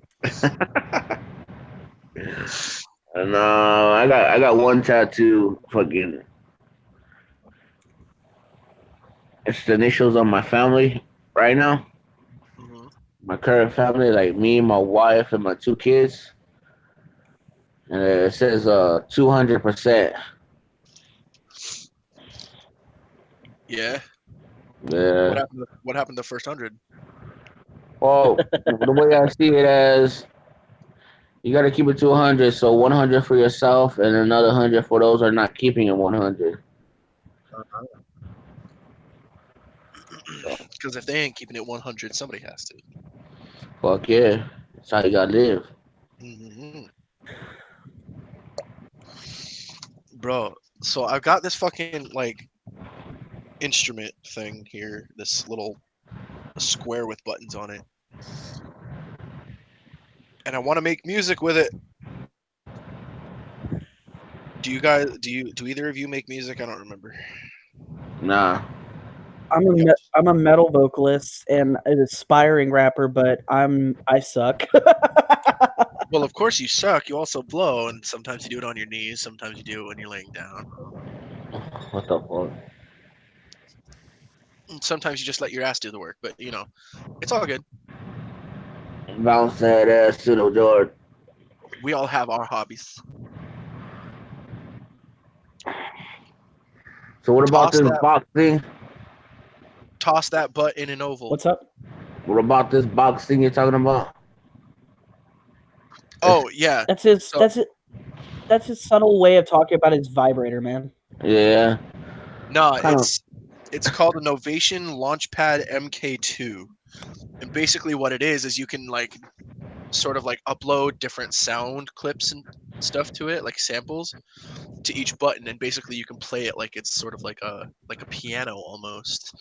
S4: No, I got one tattoo. Fucking, it's the initials of my family right now.
S1: Mm-hmm.
S4: My current family, like me, my wife, and my 2 kids. And it says 200%.
S1: Yeah.
S4: Yeah.
S1: What happened to the first 100?
S4: Well, the way I see it as, you got to keep it to 100. So 100 for yourself and another 100 for those who are not keeping it 100.
S1: Because if they ain't keeping it 100, somebody has to.
S4: Fuck yeah. That's how you got to live.
S1: Mm-hmm. Bro, so I've got this fucking, like, instrument thing here. This little square with buttons on it. And I want to make music with it. Do either of you make music? I don't remember.
S4: Nah.
S6: I'm a metal vocalist and an aspiring rapper, but I suck.
S1: Well, of course you suck. You also blow, and sometimes you do it on your knees. Sometimes you do it when you're laying down.
S4: What the fuck?
S1: And sometimes you just let your ass do the work. But you know, it's all good.
S4: Bounce that ass to the door.
S1: We all have our hobbies.
S4: So what about this box thing?
S1: Toss that butt in an oval.
S6: What's up?
S4: What about this box thing you're talking about?
S1: Oh yeah.
S6: That's his subtle way of talking about his vibrator, man.
S4: Yeah.
S1: No, it's called a Novation Launchpad MK2. And basically what it is you can like sort of like upload different sound clips and stuff to it, like samples to each button, and basically you can play it like it's sort of like a piano almost.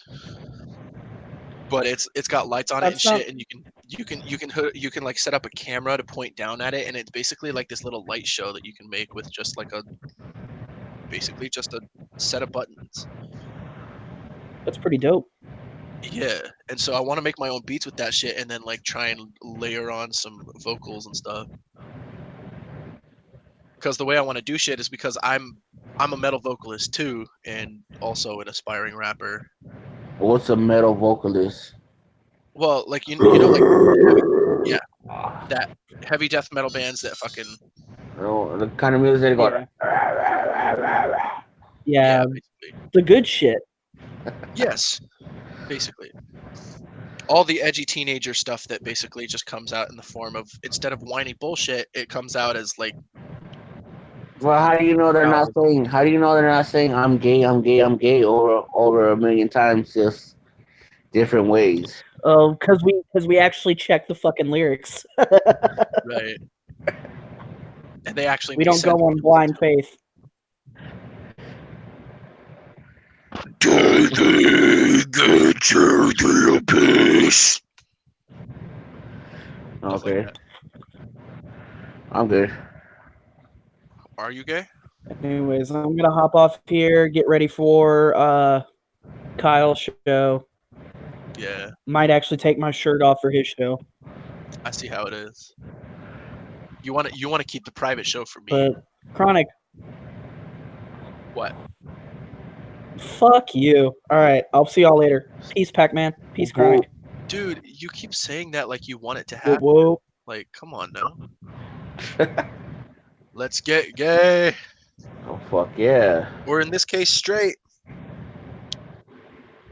S1: but it's got lights on it and
S6: That's not-
S1: shit, and you can like set up a camera to point down at it, and it's basically like this little light show that you can make with just like basically just a set of buttons.
S6: That's pretty dope.
S1: Yeah, and so I want to make my own beats with that shit, and then like try and layer on some vocals and stuff. Because the way I want to do shit is because I'm a metal vocalist too, and also an aspiring rapper.
S4: What's a metal vocalist?
S1: Well, like you know, like that heavy death metal bands that fucking
S4: The kind of music they go.
S6: Yeah,
S1: basically.
S6: the good shit.
S1: Yes, basically. All the edgy teenager stuff that basically just comes out in the form of, instead of whiny bullshit, it comes out as like.
S4: Well, how do you know they're not saying? How do you know they're not saying "I'm gay, I'm gay, I'm gay" over a million times, just different ways?
S6: Oh, because we actually check the fucking lyrics.
S1: Right. And they actually.
S6: We don't go on blind faith.
S1: Get you to peace.
S4: Okay.
S1: Like
S4: I'm good.
S1: Are you gay?
S6: Anyways, I'm gonna hop off here, get ready for Kyle's show.
S1: Yeah.
S6: Might actually take my shirt off for his show.
S1: I see how it is. You want to keep the private show for me.
S6: But Chronic.
S1: What?
S6: Fuck you. All right, I'll see y'all later. Peace, Pac-Man. Peace, Chronic.
S1: Dude, you keep saying that like you want it to happen.
S6: Whoa.
S1: Like, come on now. Let's get gay.
S4: Oh fuck yeah!
S1: Or in this case, straight.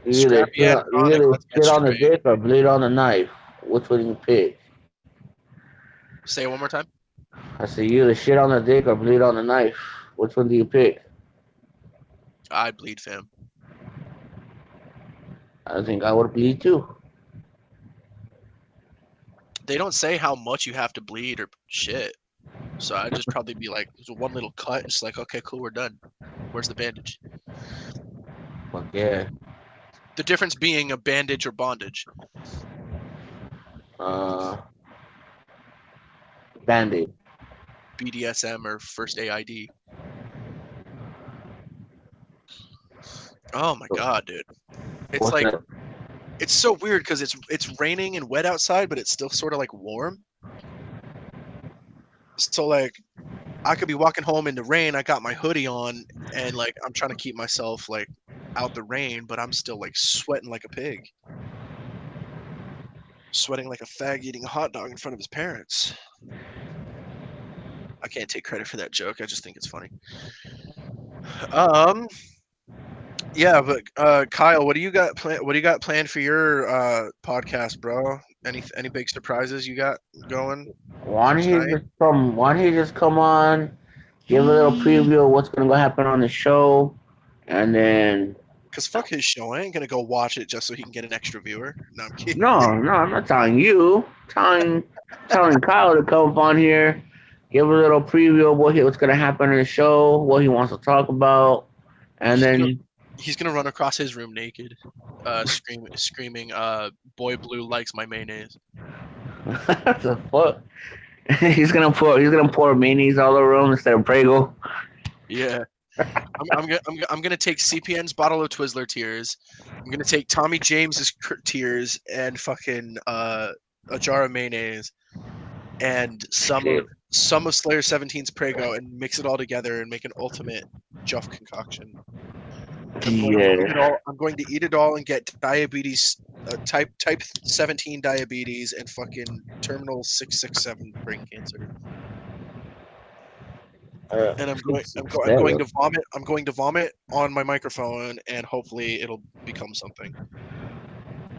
S4: You either
S1: Scrappy and Chronic, let's get
S4: shit on the
S1: straight.
S4: dick or bleed on the knife. Which one do you pick?
S1: Say it one more time.
S4: I said you either shit on the dick or bleed on the knife. Which one do you pick?
S1: I bleed, fam.
S4: I think I would bleed too.
S1: They don't say how much you have to bleed or shit. So I'd just probably be like, there's one little cut, and it's like, okay, cool, we're done. Where's the bandage?
S4: Fuck yeah.
S1: The difference being a bandage or bondage.
S4: Band-Aid.
S1: BDSM or first AID. Oh my god, dude. It's
S4: What's
S1: like
S4: that?
S1: it's so weird because it's raining and wet outside, but it's still sort of like warm. So like I could be walking home in the rain, I got my hoodie on, and like I'm trying to keep myself like out the rain, but I'm still like sweating like a pig. Sweating like a fag eating a hot dog in front of his parents. I can't take credit for that joke. I just think it's funny. Yeah, but Kyle, what do you got planned for your podcast, bro? Any big surprises you got going?
S4: Why don't you just come on, give a little preview of what's gonna happen on the show, and then
S1: Cause fuck his show, I ain't gonna go watch it just so he can get an extra viewer. No, I'm kidding.
S4: No, I'm not telling you. Telling Kyle to come up on here, give a little preview of what's gonna happen in the show, what he wants to talk about, and then
S1: He's gonna run across his room naked, screaming, "Boy Blue likes my mayonnaise."
S4: what the fuck? he's gonna pour mayonnaise all over him instead of Prego.
S1: Yeah. I'm gonna take CPN's bottle of Twizzler tears. I'm gonna take Tommy James's tears and fucking a jar of mayonnaise and some of Slayer 17's Prego and mix it all together and make an ultimate Juff concoction. I'm going to eat it all and get diabetes, type 17 diabetes and fucking terminal 667 brain cancer. And I'm going to vomit. I'm going to vomit on my microphone, and hopefully it'll become something.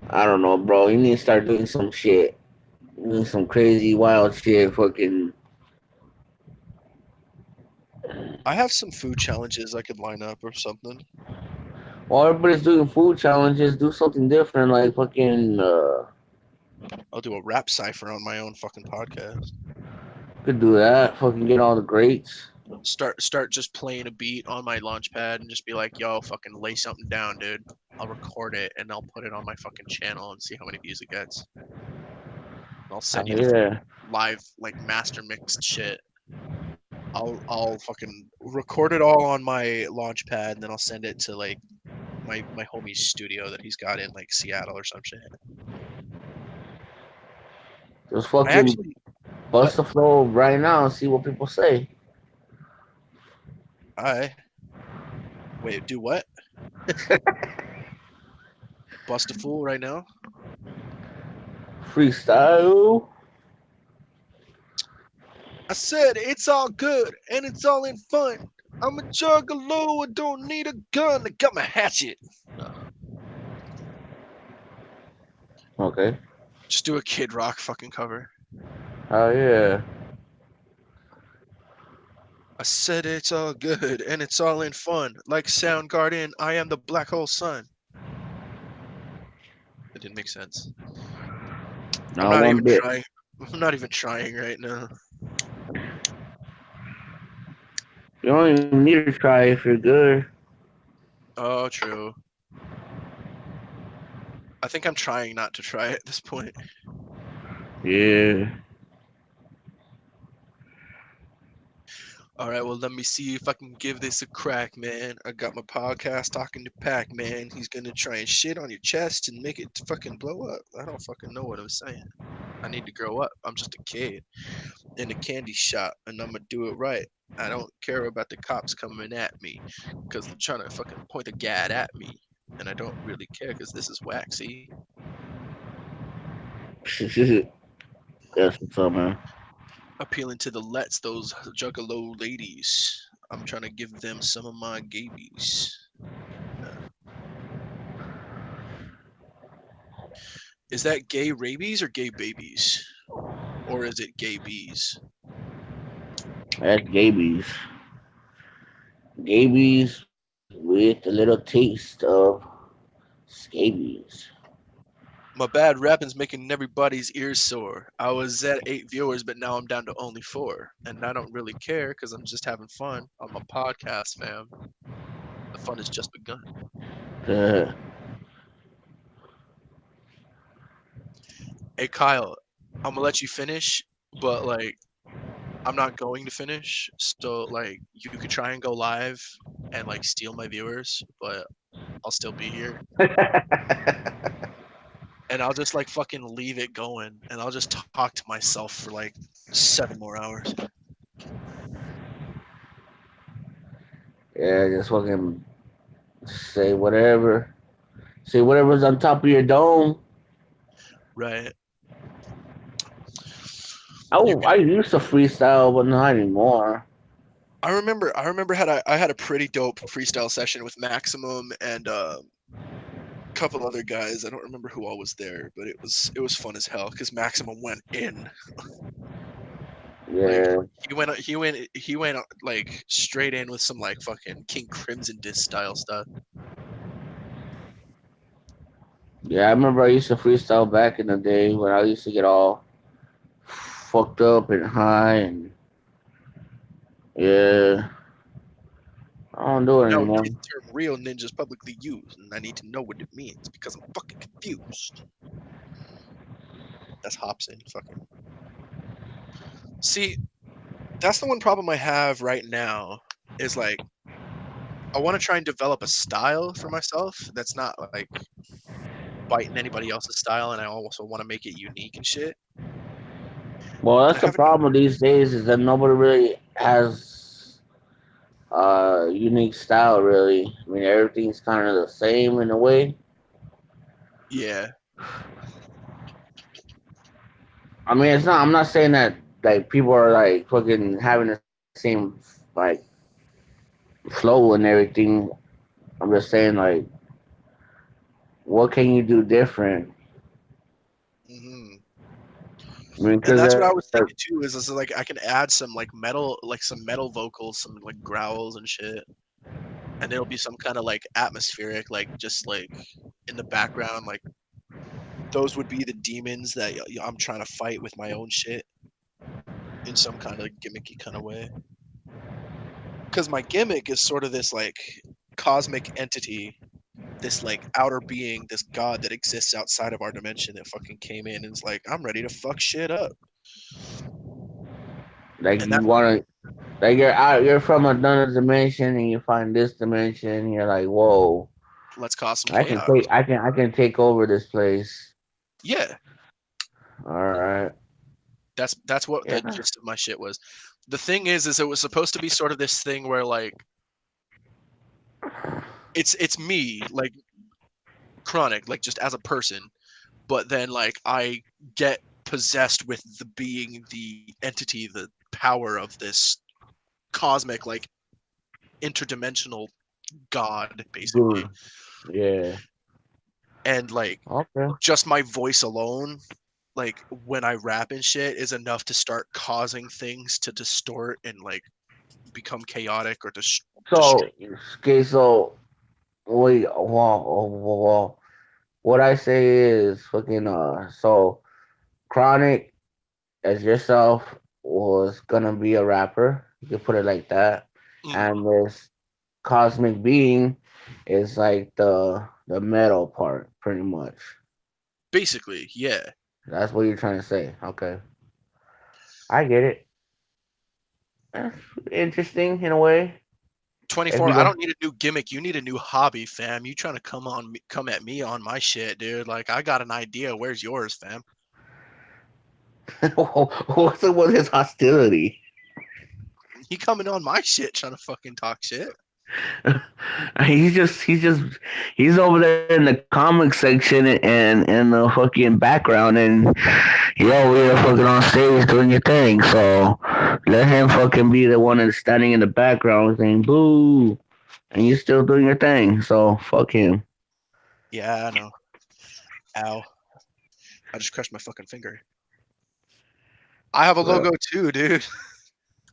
S4: I don't know, bro. You need to start doing some shit. You need some crazy, wild shit. Fucking.
S1: I have some food challenges I could line up or something.
S4: Well, everybody's doing food challenges. Do something different, like fucking.
S1: I'll do a rap cipher on my own fucking podcast.
S4: Could do that. Fucking get all the greats.
S1: Start just playing a beat on my launch pad and just be like, yo, fucking lay something down, dude. I'll record it and I'll put it on my fucking channel and see how many views it gets. I'll send you the live like master mixed shit. I'll fucking record it all on my launch pad and then I'll send it to like my homie's studio that he's got in like Seattle or some shit.
S4: Just fucking bust the flow right now and see what people say.
S1: Wait, do what? Bust a fool right now?
S4: Freestyle.
S1: I said it's all good and it's all in fun. I'm a juggalo, I don't need a gun. I got my hatchet.
S4: Okay.
S1: Just do a Kid Rock fucking cover.
S4: Oh yeah.
S1: I said it's all good and it's all in fun. Like Soundgarden, I am the black hole sun. That didn't make sense. I'm not even trying. I'm not even trying right now.
S4: You don't even need to try if you're good.
S1: Oh, true. I think I'm trying not to try at this point.
S4: Yeah.
S1: All right, well, let me see if I can give this a crack, man. I got my podcast talking to Pac-Man. He's gonna try and shit on your chest and make it fucking blow up. I don't fucking know what I'm saying. I need to grow up. I'm just a kid in a candy shop, and I'm gonna do it right. I don't care about the cops coming at me, because they're trying to fucking point a gad at me. And I don't really care, because this is waxy.
S4: That's what's up, man.
S1: Appealing to the lets, those juggalo ladies. I'm trying to give them some of my gabies. Is that gay rabies or gay babies? Or is it gay bees?
S4: That's Gabies. Gabies with a little taste of scabies.
S1: My bad rapping's making everybody's ears sore. I was at 8 viewers, but now I'm down to only 4. And I don't really care because I'm just having fun on my podcast, fam. The fun has just begun. Hey, Kyle, I'm gonna let you finish, but like, I'm not going to finish. So like, you could try and go live and like steal my viewers, but I'll still be here. And I'll just like fucking leave it going, and I'll just talk to myself for like 7 more hours.
S4: Yeah, just fucking say whatever. Say whatever's on top of your dome.
S1: Right.
S4: I used to freestyle, but not anymore.
S1: I remember I had a pretty dope freestyle session with Maximum and a couple other guys. I don't remember who all was there, but it was fun as hell because Maximum went in.
S4: Yeah.
S1: Like, he went like straight in with some like fucking King Crimson Disc style stuff.
S4: Yeah, I remember I used to freestyle back in the day when I used to get all fucked up and high and yeah. I don't do it anymore.
S1: The term real ninjas publicly used, and I need to know what it means because I'm fucking confused. That's Hobson, fucking. See, that's the one problem I have right now is like I want to try and develop a style for myself that's not like biting anybody else's style, and I also want to make it unique and shit.
S4: Well, that's the problem these days is that nobody really has unique style really. I mean everything's kind of the same in a way.
S1: Yeah.
S4: I mean it's not I'm not saying that like people are like fucking having the same like flow and everything. I'm just saying like what can you do different?
S1: Mm-hmm.
S4: I mean,
S1: and that's what I was thinking too. Is like I can add some like metal vocals, some like growls and shit, and it'll be some kind of like atmospheric, like just like in the background, like those would be the demons that I'm trying to fight with my own shit in some kind of gimmicky kind of way. Because my gimmick is sort of this like cosmic entity this like outer being, this god that exists outside of our dimension that fucking came in and is like, I'm ready to fuck shit up.
S4: Like
S1: And
S4: you want to, like you're from another dimension and you find this dimension. You're like, whoa,
S1: let's cause some
S4: I can
S1: chaos.
S4: take, I can take over this place.
S1: Yeah,
S4: All right.
S1: that's what the
S4: Yeah.
S1: gist of my shit was. The thing is it was supposed to be sort of this thing where like it's me, like Chronic, like just as a person, but then like I get possessed with the being, the entity, the power of this cosmic, like interdimensional god, basically.
S4: Dude. Yeah.
S1: And like
S4: Okay.
S1: just my voice alone, like when I rap and shit, is enough to start causing things to distort and like become chaotic or
S4: So, okay, so wait, well, what I say is fucking so Chronic as yourself was gonna be a rapper. You could put it like that. And this cosmic being is like the metal part, pretty much.
S1: basically, yeah.
S4: That's what you're trying to say. Okay. I get it. That's interesting in a way. If
S1: 24,
S4: you
S1: I
S4: don't
S1: don't need a new gimmick. You need a new hobby, fam. You trying to come at me on my shit, dude. Like I got an idea. Where's yours, fam?
S4: what's up with his hostility?
S1: He coming on my shit trying to fucking talk shit.
S4: He's over there in the comic section and in the fucking background, and you're over here fucking on stage doing your thing. So let him fucking be the one that's standing in the background saying boo, and you're still doing your thing. So fuck him.
S1: Yeah, I know. Ow. I just crushed my fucking finger. I have a
S4: Well,
S1: logo too, dude.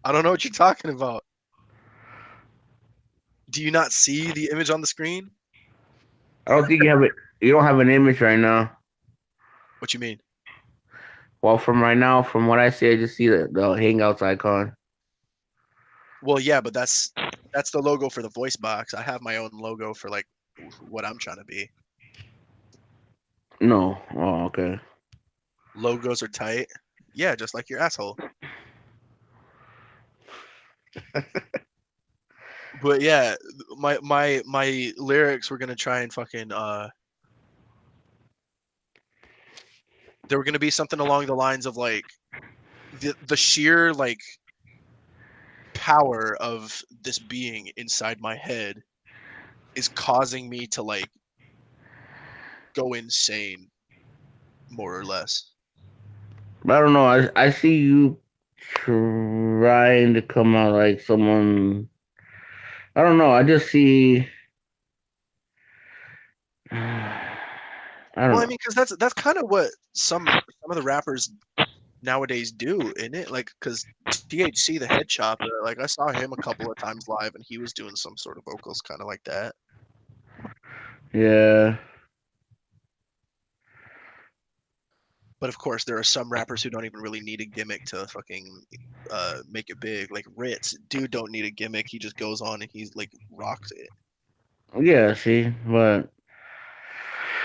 S1: I don't know what you're talking about. Do you not see the image on the screen?
S4: I don't think you have it. You don't have an image right now.
S1: What you mean?
S4: Well, from right now, from what I see, I just see the Hangouts icon.
S1: Well, yeah, but that's the logo for the voice box. I have my own logo for like what I'm trying to be.
S4: No. Oh, okay.
S1: Logos are tight. Yeah, just like your asshole. But yeah, my lyrics were gonna try and fucking they were gonna be something along the lines of like the sheer like power of this being inside my head is causing me to like go insane, more or less.
S4: But I don't know. I see you trying to come out like someone. I don't know. I just see. I don't
S1: Well, I
S4: know.
S1: mean, because that's kind of what some of the rappers nowadays do, isn't it? Like, because THC, the Head Chopper, like I saw him a couple of times live, and he was doing some sort of vocals kind of like that.
S4: Yeah.
S1: But of course, there are some rappers who don't even really need a gimmick to fucking make it big. Like Ritz, dude, don't need a gimmick. He just goes on and he's like rocks it.
S4: Yeah. See, but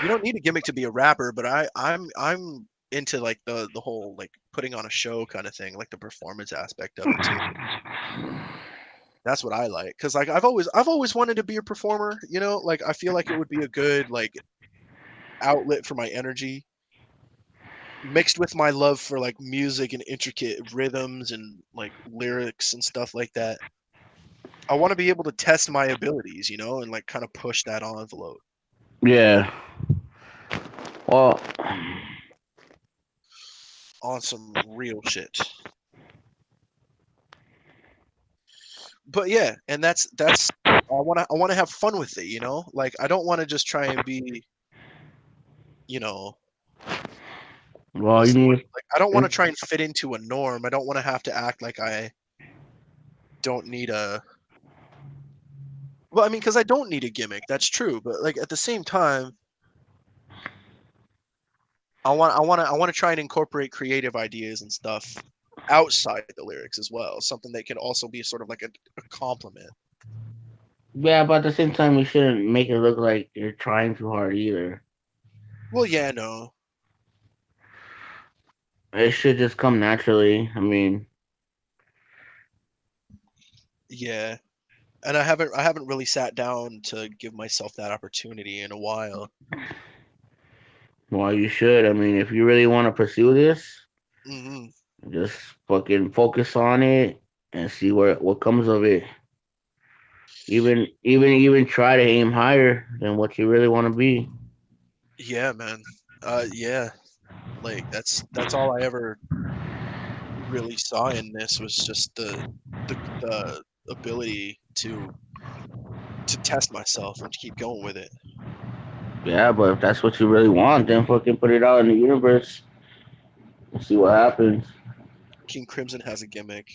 S1: You don't need a gimmick to be a rapper, but I'm into like the whole like putting on a show kind of thing, like the performance aspect of it too. That's what I like, because like I've always wanted to be a performer. You know, like I feel like it would be a good like outlet for my energy, mixed with my love for like music and intricate rhythms and like lyrics and stuff like that. I want to be able to test my abilities, you know, and like kind of push that envelope
S4: yeah. Well,
S1: on some real shit. But yeah, and that's I want to have fun with it, you know? Like I don't want to just try and be, you know,
S4: well,
S1: what's
S4: you
S1: the word?
S4: need.
S1: Like I don't want to try and fit into a norm. I don't want to have to act like I don't need a well, I mean, because I don't need a gimmick. That's true, but like at the same time, I want to try and incorporate creative ideas and stuff outside the lyrics as well. Something that can also be sort of like a compliment.
S4: Yeah, but at the same time, you shouldn't make it look like you're trying too hard either.
S1: Well, yeah, no.
S4: It should just come naturally. I mean,
S1: Yeah. And I haven't really sat down to give myself that opportunity in a while.
S4: well, you should. I mean, if you really want to pursue this,
S1: Hmm.
S4: just fucking focus on it and see what comes of it. Even try to aim higher than what you really want to be.
S1: Yeah, man. Yeah. Like that's all I ever really saw in this was just the ability to test myself and to keep going with it.
S4: Yeah, but if that's what you really want, then fucking put it out in the universe and see what happens.
S1: King Crimson has a gimmick.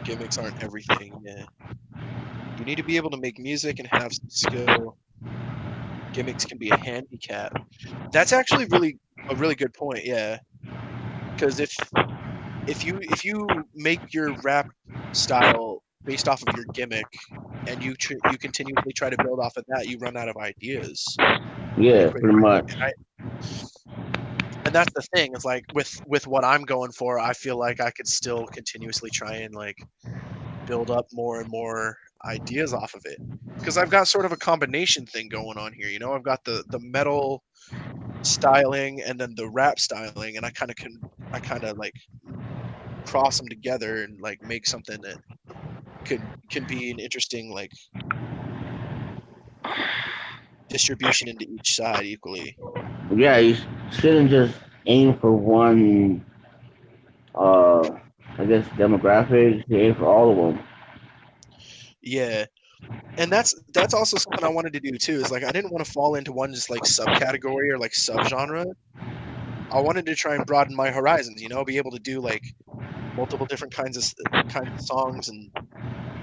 S1: Gimmicks aren't everything. Yeah. You need to be able to make music and have skill. Gimmicks can be a handicap. That's actually a really good point. Yeah, because if you make your rap style based off of your gimmick and you continuously try to build off of that, you run out of ideas pretty
S4: Yeah,
S1: quick.
S4: pretty much.
S1: And that's the thing. It's like with what I'm going for, I feel like I could still continuously try and like build up more and more ideas off of it because I've got sort of a combination thing going on here. I've got the metal styling and then the rap styling, and I kind of like cross them together and like make something that can be an interesting like distribution into each side equally.
S4: Yeah, you shouldn't just aim for one. Uh, I guess demographic. You aim for all of them.
S1: Yeah, and that's also something I wanted to do too. Is like I didn't want to fall into one just like subcategory or like subgenre. I wanted to try and broaden my horizons. Be able to do like multiple different kinds of songs and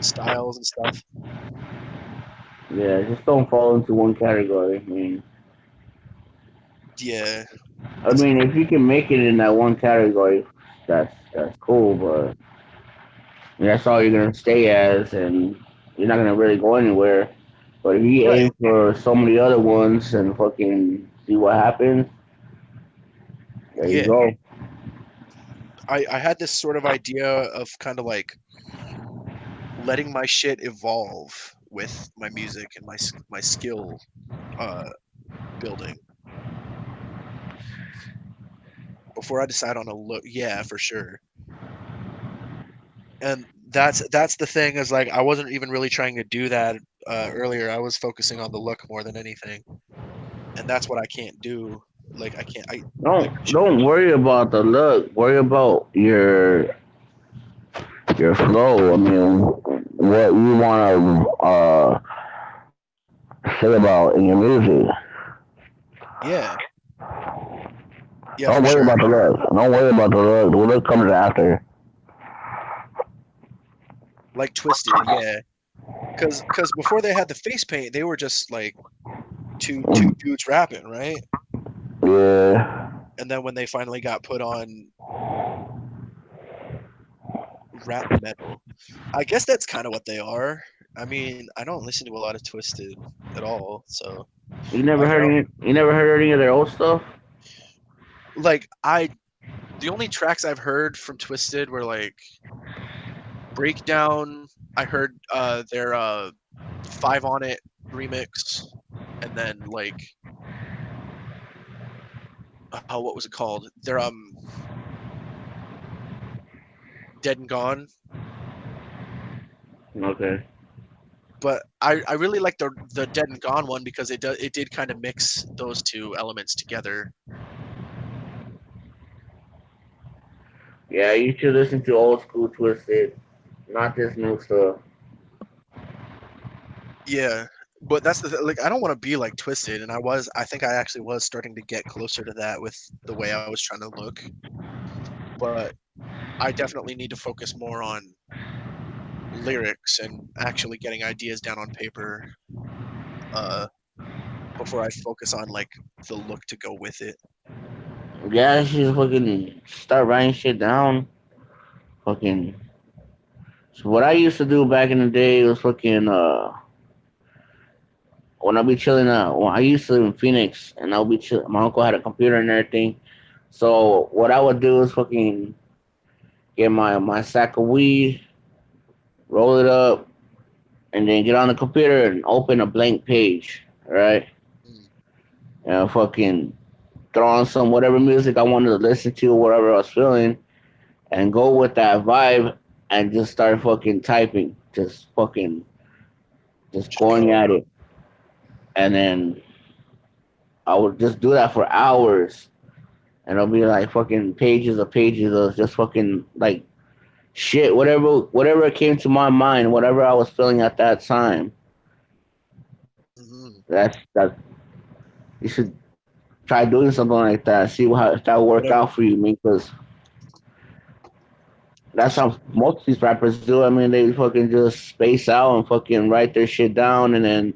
S1: styles and stuff.
S4: Yeah, just don't fall into one category.
S1: Yeah,
S4: I mean, if you can make it in that one category, that's cool. But that's all you're gonna stay as, and you're not gonna really go anywhere. But if you
S1: right.
S4: aim for so many other ones and fucking see what happens, there you
S1: Yeah,
S4: go.
S1: I had this sort of idea of kind of like letting my shit evolve with my music and my skill uh, building before I decide on a look. Yeah, for sure. And that's the thing is like I wasn't even really trying to do that earlier. I was focusing on the look more than anything, and that's what I can't do. Like I can't. I like
S4: Don't worry about the look. Worry about your flow. I mean, what you want to say about in your music.
S1: yeah, yeah,
S4: Don't
S1: for
S4: worry
S1: sure.
S4: about the look. Don't worry about the look. The look comes after.
S1: Like Twisted, yeah. Because before they had the face paint, they were just like two dudes rapping, right?
S4: Yeah.
S1: And then when they finally got put on rap metal, I guess that's kind of what they are. I mean, I don't listen to a lot of Twisted at all, so
S4: You
S1: I
S4: never
S1: don't
S4: heard
S1: know.
S4: any. You never heard any of their old stuff.
S1: Like the only tracks I've heard from Twisted were like Breakdown. I heard their Five on It remix, and then like what was it called? Their Dead and Gone.
S4: Okay.
S1: But I really like the Dead and Gone one because it did kind of mix those two elements together.
S4: Yeah, you should listen to old school Twisted, not this new stuff.
S1: Yeah, but that's like I don't want to be like Twisted, and I think I actually was starting to get closer to that with the way I was trying to look. But I definitely need to focus more on lyrics and actually getting ideas down on paper uh, before I focus on like the look to go with it.
S4: Yeah, she's fucking start writing shit down. Fucking. So what I used to do back in the day was fucking when I be chilling, when I used to live in Phoenix, and I'll be chill. My uncle had a computer and everything. So what I would do is fucking get my sack of weed, roll it up, and then get on the computer and open a blank page, right?
S1: Mm.
S4: And fucking throw on some whatever music I wanted to listen to, whatever I was feeling, and go with that vibe and just start fucking typing, just
S1: Just
S4: going
S1: go.
S4: at it. And then I would just do that for hours, and it'll be like fucking pages of pages of just fucking like shit, whatever came to my mind, whatever I was feeling at that time.
S1: Mhm.
S4: That you should try doing something like that. See how if that will work
S1: Whatever.
S4: out for you, man. Because that's how most of these rappers do. I mean, they fucking just space out and fucking write their shit down, and then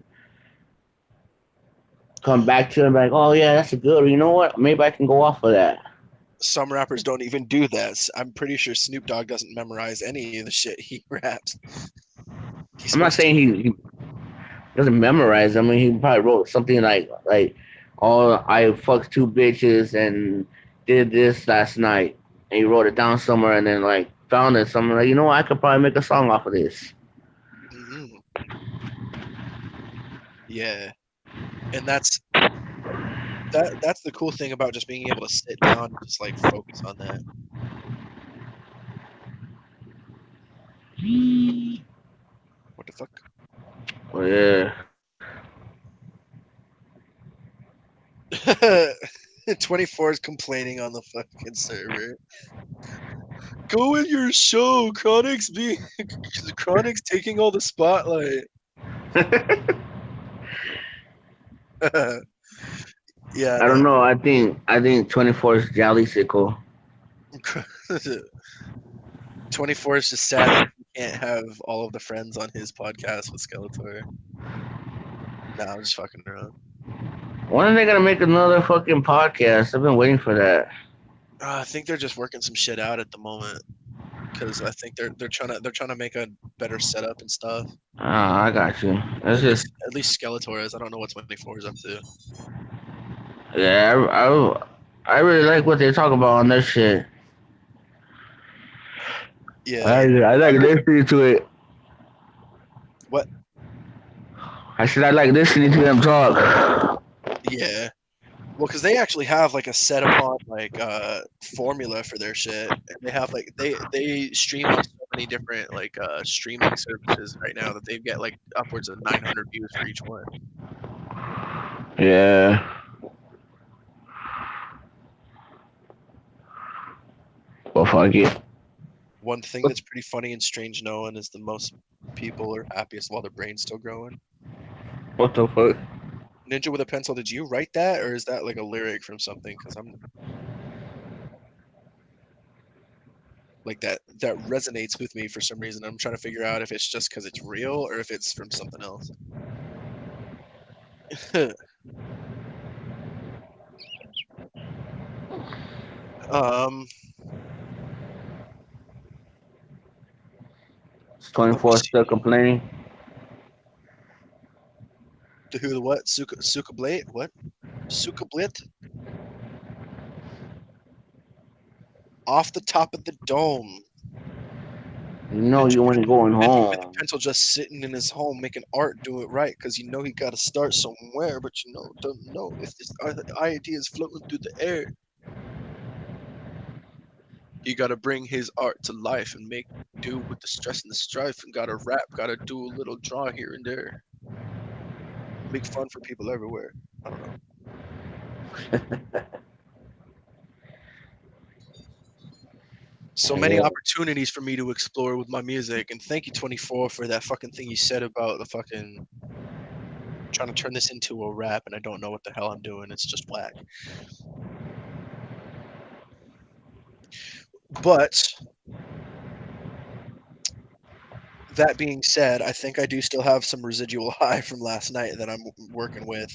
S4: come back to it and be like, oh yeah, that's a good one. You know what? Maybe I can go off of that.
S1: Some rappers don't even do that. I'm pretty sure Snoop Dogg doesn't memorize any of the shit he raps. He's
S4: I'm not
S1: supposed to.
S4: saying he doesn't memorize. I mean, he probably wrote something like, oh, I fucked two bitches and did this last night. And he wrote it down somewhere and then like found it somewhere. Like, you know what? I could probably make a song off of this.
S1: Mhm. Yeah, and that's the cool thing about just being able to sit down and just like focus on that. What the fuck?
S4: Well, yeah.
S1: 24 is complaining on the fucking server. Go with your show. Chronic's taking all the spotlight. Yeah,
S4: I
S1: no.
S4: don't know. I think 24 is Jolly Sickle.
S1: 24 is just sad that he can't have all of the friends on his podcast with Skeletor. Nah, I'm just fucking around.
S4: When are they gonna make another fucking podcast? I've been waiting for that.
S1: I think they're just working some shit out at the moment because I think they're trying to make a better setup and stuff.
S4: I got you. That's just
S1: At least Skeletor is. I don't know what 24 is up to.
S4: yeah. I really like what they talk about on their shit.
S1: Yeah,
S4: I
S1: I
S4: like
S1: heard.
S4: listening to it.
S1: What?
S4: I said I like listening to them talk.
S1: Yeah. Well, because they actually have like a set upon like formula for their shit. And they have like they stream on so many different like streaming services right now that they get like upwards of 900 views for each one.
S4: Yeah. Well, fuck it.
S1: One thing that's pretty funny and strange knowing is the most people are happiest while their brain's still growing.
S4: What the fuck?
S1: Ninja with a pencil, did you write that or is that like a lyric from something? Because I'm like that resonates with me for some reason. I'm trying to figure out if it's just because it's real or if it's from something else. um,
S4: Is
S1: let me
S4: 24
S1: see.
S4: still complaining?
S1: The who the what? Suka Blade? What? Suka Blit? Off the top of the dome.
S4: You know you ain't going
S1: Ninja with a
S4: home.
S1: pencil just sitting in his home making art, do it right, because you know he got to start somewhere, but you know don't know if this idea is floating through the air. He got to bring his art to life and make do with the stress and the strife, and got to rap, got to do a little draw here and there, make fun for people everywhere. I don't know. So many
S4: Yeah.
S1: opportunities for me to explore with my music, and thank you 24 for that fucking thing you said about the fucking trying to turn this into a rap, and I don't know what the hell I'm doing. It's just whack. But that being said, I think I do still have some residual high from last night that I'm working with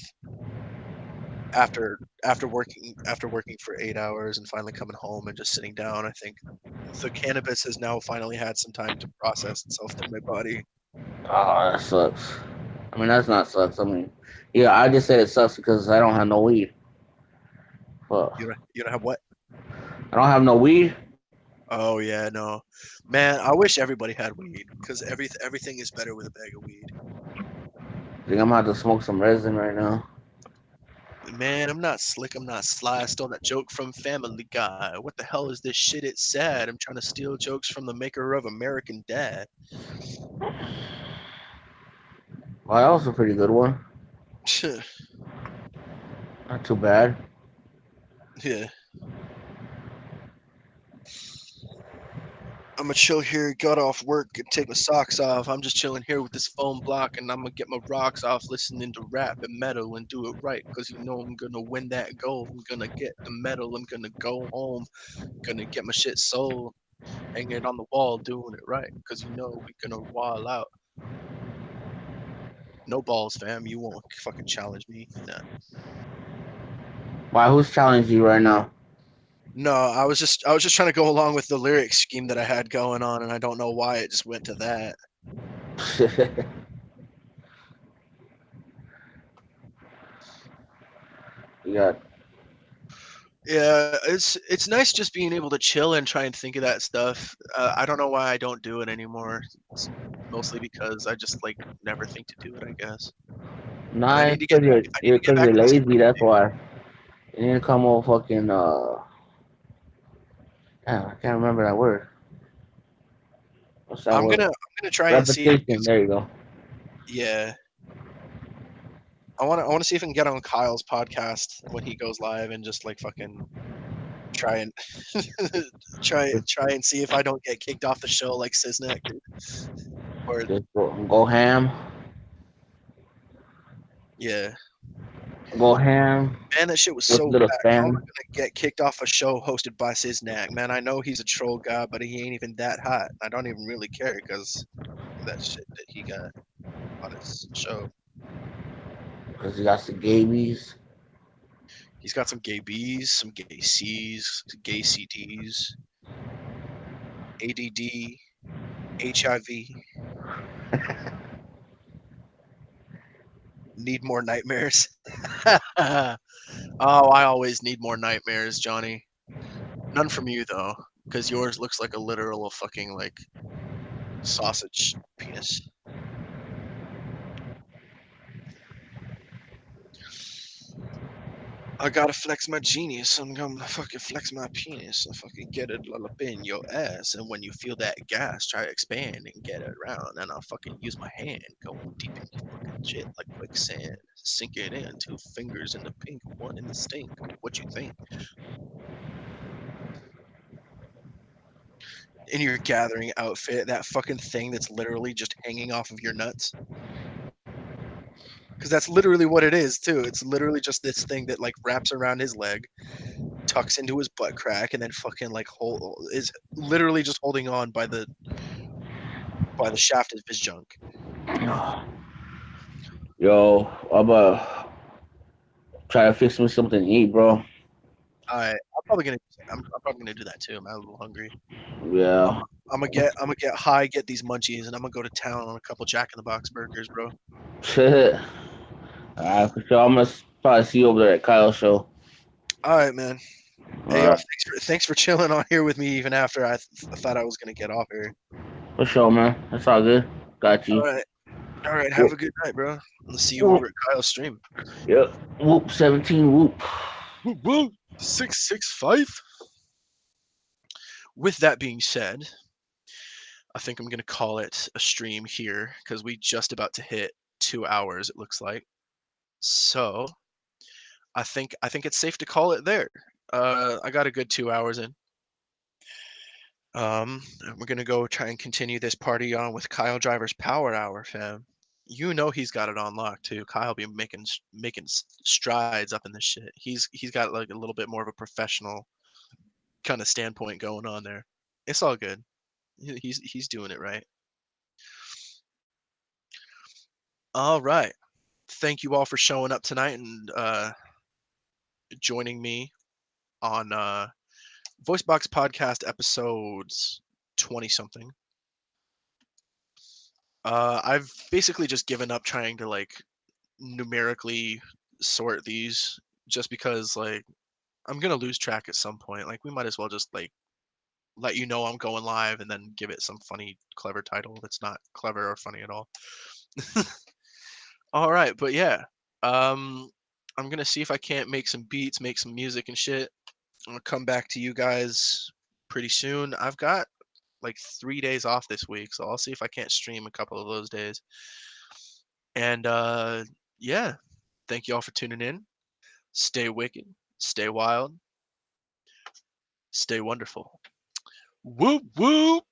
S1: after working for 8 hours and finally coming home and just sitting down. I think the cannabis has now finally had some time to process itself through my body.
S4: Oh, that sucks. I mean, that's not sucks. I mean, yeah, I just said it sucks because I don't have no weed. Fuck.
S1: You don't have what?
S4: I don't have no weed.
S1: Oh yeah, no, man. I wish everybody had weed because everything is better with a bag of weed.
S4: I think I'm gonna have to smoke some resin right now.
S1: Man, I'm not slick. I'm not sly. I stole that joke from Family Guy. What the hell is this shit? It's sad. I'm trying to steal jokes from the maker of American Dad.
S4: Well, that was a pretty good one. Not too bad.
S1: Yeah. I'm gonna chill here, got off work, and take my socks off. I'm just chilling here with this phone block, and I'm gonna get my rocks off, listening to rap and metal, and do it right. Cause you know I'm gonna win that gold. I'm gonna get the medal. I'm gonna go home, gonna get my shit sold, hang it on the wall, doing it right. Cause you know we gonna wall out. No balls, fam. You won't fucking challenge me. Nah.
S4: Why? Who's challenging you right now?
S1: No, I was just trying to go along with the lyric scheme that I had going on, and I don't know why it just went to that.
S4: You got.
S1: Yeah, it's nice just being able to chill and try and think of that stuff. I don't know why I don't do it anymore. It's mostly because I just like never think to do it, I guess. And I
S4: Nah,
S1: need
S4: it's
S1: to get
S4: because you're,
S1: I need
S4: you're,
S1: to get
S4: 'cause
S1: back
S4: you're
S1: to listening
S4: lazy.
S1: to
S4: That's
S1: music.
S4: why. You need to come on fucking. Damn, I can't remember that word. What's that
S1: I'm
S4: word?
S1: gonna try and see if
S4: Repetition. There you go.
S1: yeah. I wanna see if I can get on Kyle's podcast when he goes live and just like fucking try and try and see if I don't get kicked off the show like Sisnek or
S4: Just go ham.
S1: yeah.
S4: Go ham
S1: Man, that shit was
S4: with
S1: so
S4: little
S1: whack. How am I
S4: spam.
S1: gonna get kicked off a show hosted by Siznak? Man, I know he's a troll guy, but he ain't even that hot. I don't even really care because that shit that he got on his show.
S4: Because you got the gabies.
S1: He's got some gay B's, some gay C's, some gay CDs, ADD, HIV. Need more nightmares. Oh, I always need more nightmares, Johnny. None from you though, because yours looks like a literal fucking like sausage penis. I gotta flex my genius. I'm gonna fucking flex my penis and fucking get it all up in your ass. And when you feel that gas, try to expand and get it around. And I'll fucking use my hand, going deep in your fucking shit like quicksand. Sink it in, 2 fingers in the pink, 1 in the stink. What you think? In your gathering outfit, that fucking thing that's literally just hanging off of your nuts. Because that's literally what it is too. It's literally just this thing that like wraps around his leg, tucks into his butt crack, and then fucking like is literally just holding on by the shaft of his junk.
S4: Yo, I'm try to fix me something to eat, bro.
S1: I'm probably gonna do that too. I'm a little hungry.
S4: Yeah.
S1: I'm gonna get high, get these munchies, and I'm gonna go to town on a couple Jack in the Box burgers, bro.
S4: Alright, for sure. I'm gonna probably see you over there at Kyle's show.
S1: All right, man. Hey,
S4: Alright.
S1: thanks for chilling on here with me even after I thought I was gonna get off here.
S4: For sure, man. That's all good. Got you.
S1: All right. Have
S4: Whoop.
S1: a good night, bro. I'll see you
S4: Whoop.
S1: over at Kyle's stream.
S4: Yep. Whoop 17 whoop.
S1: Whoop, whoop. 665. With that being said, I think I'm gonna call it a stream here because we just about to hit 2 hours. It looks like. So I think it's safe to call it there. I got a good 2 hours in. And we're gonna go try and continue this party on with Kyle Driver's Power Hour, fam. You know he's got it on lock too. Kyle be making strides up in this shit. He's got like a little bit more of a professional kind of standpoint going on there. It's all good. He's doing it right. All right. Thank you all for showing up tonight and joining me on Voicebox Podcast episodes 20 something. I've basically just given up trying to like numerically sort these, just because like I'm gonna lose track at some point. Like we might as well just like let you know I'm going live and then give it some funny, clever title that's not clever or funny at all. All right, but yeah, I'm gonna see if I can't make some beats, make some music and shit. I'm gonna come back to you guys pretty soon. I've got like 3 days off this week, so I'll see if I can't stream a couple of those days. And yeah, thank you all for tuning in. Stay wicked, stay wild, stay wonderful. Whoop whoop.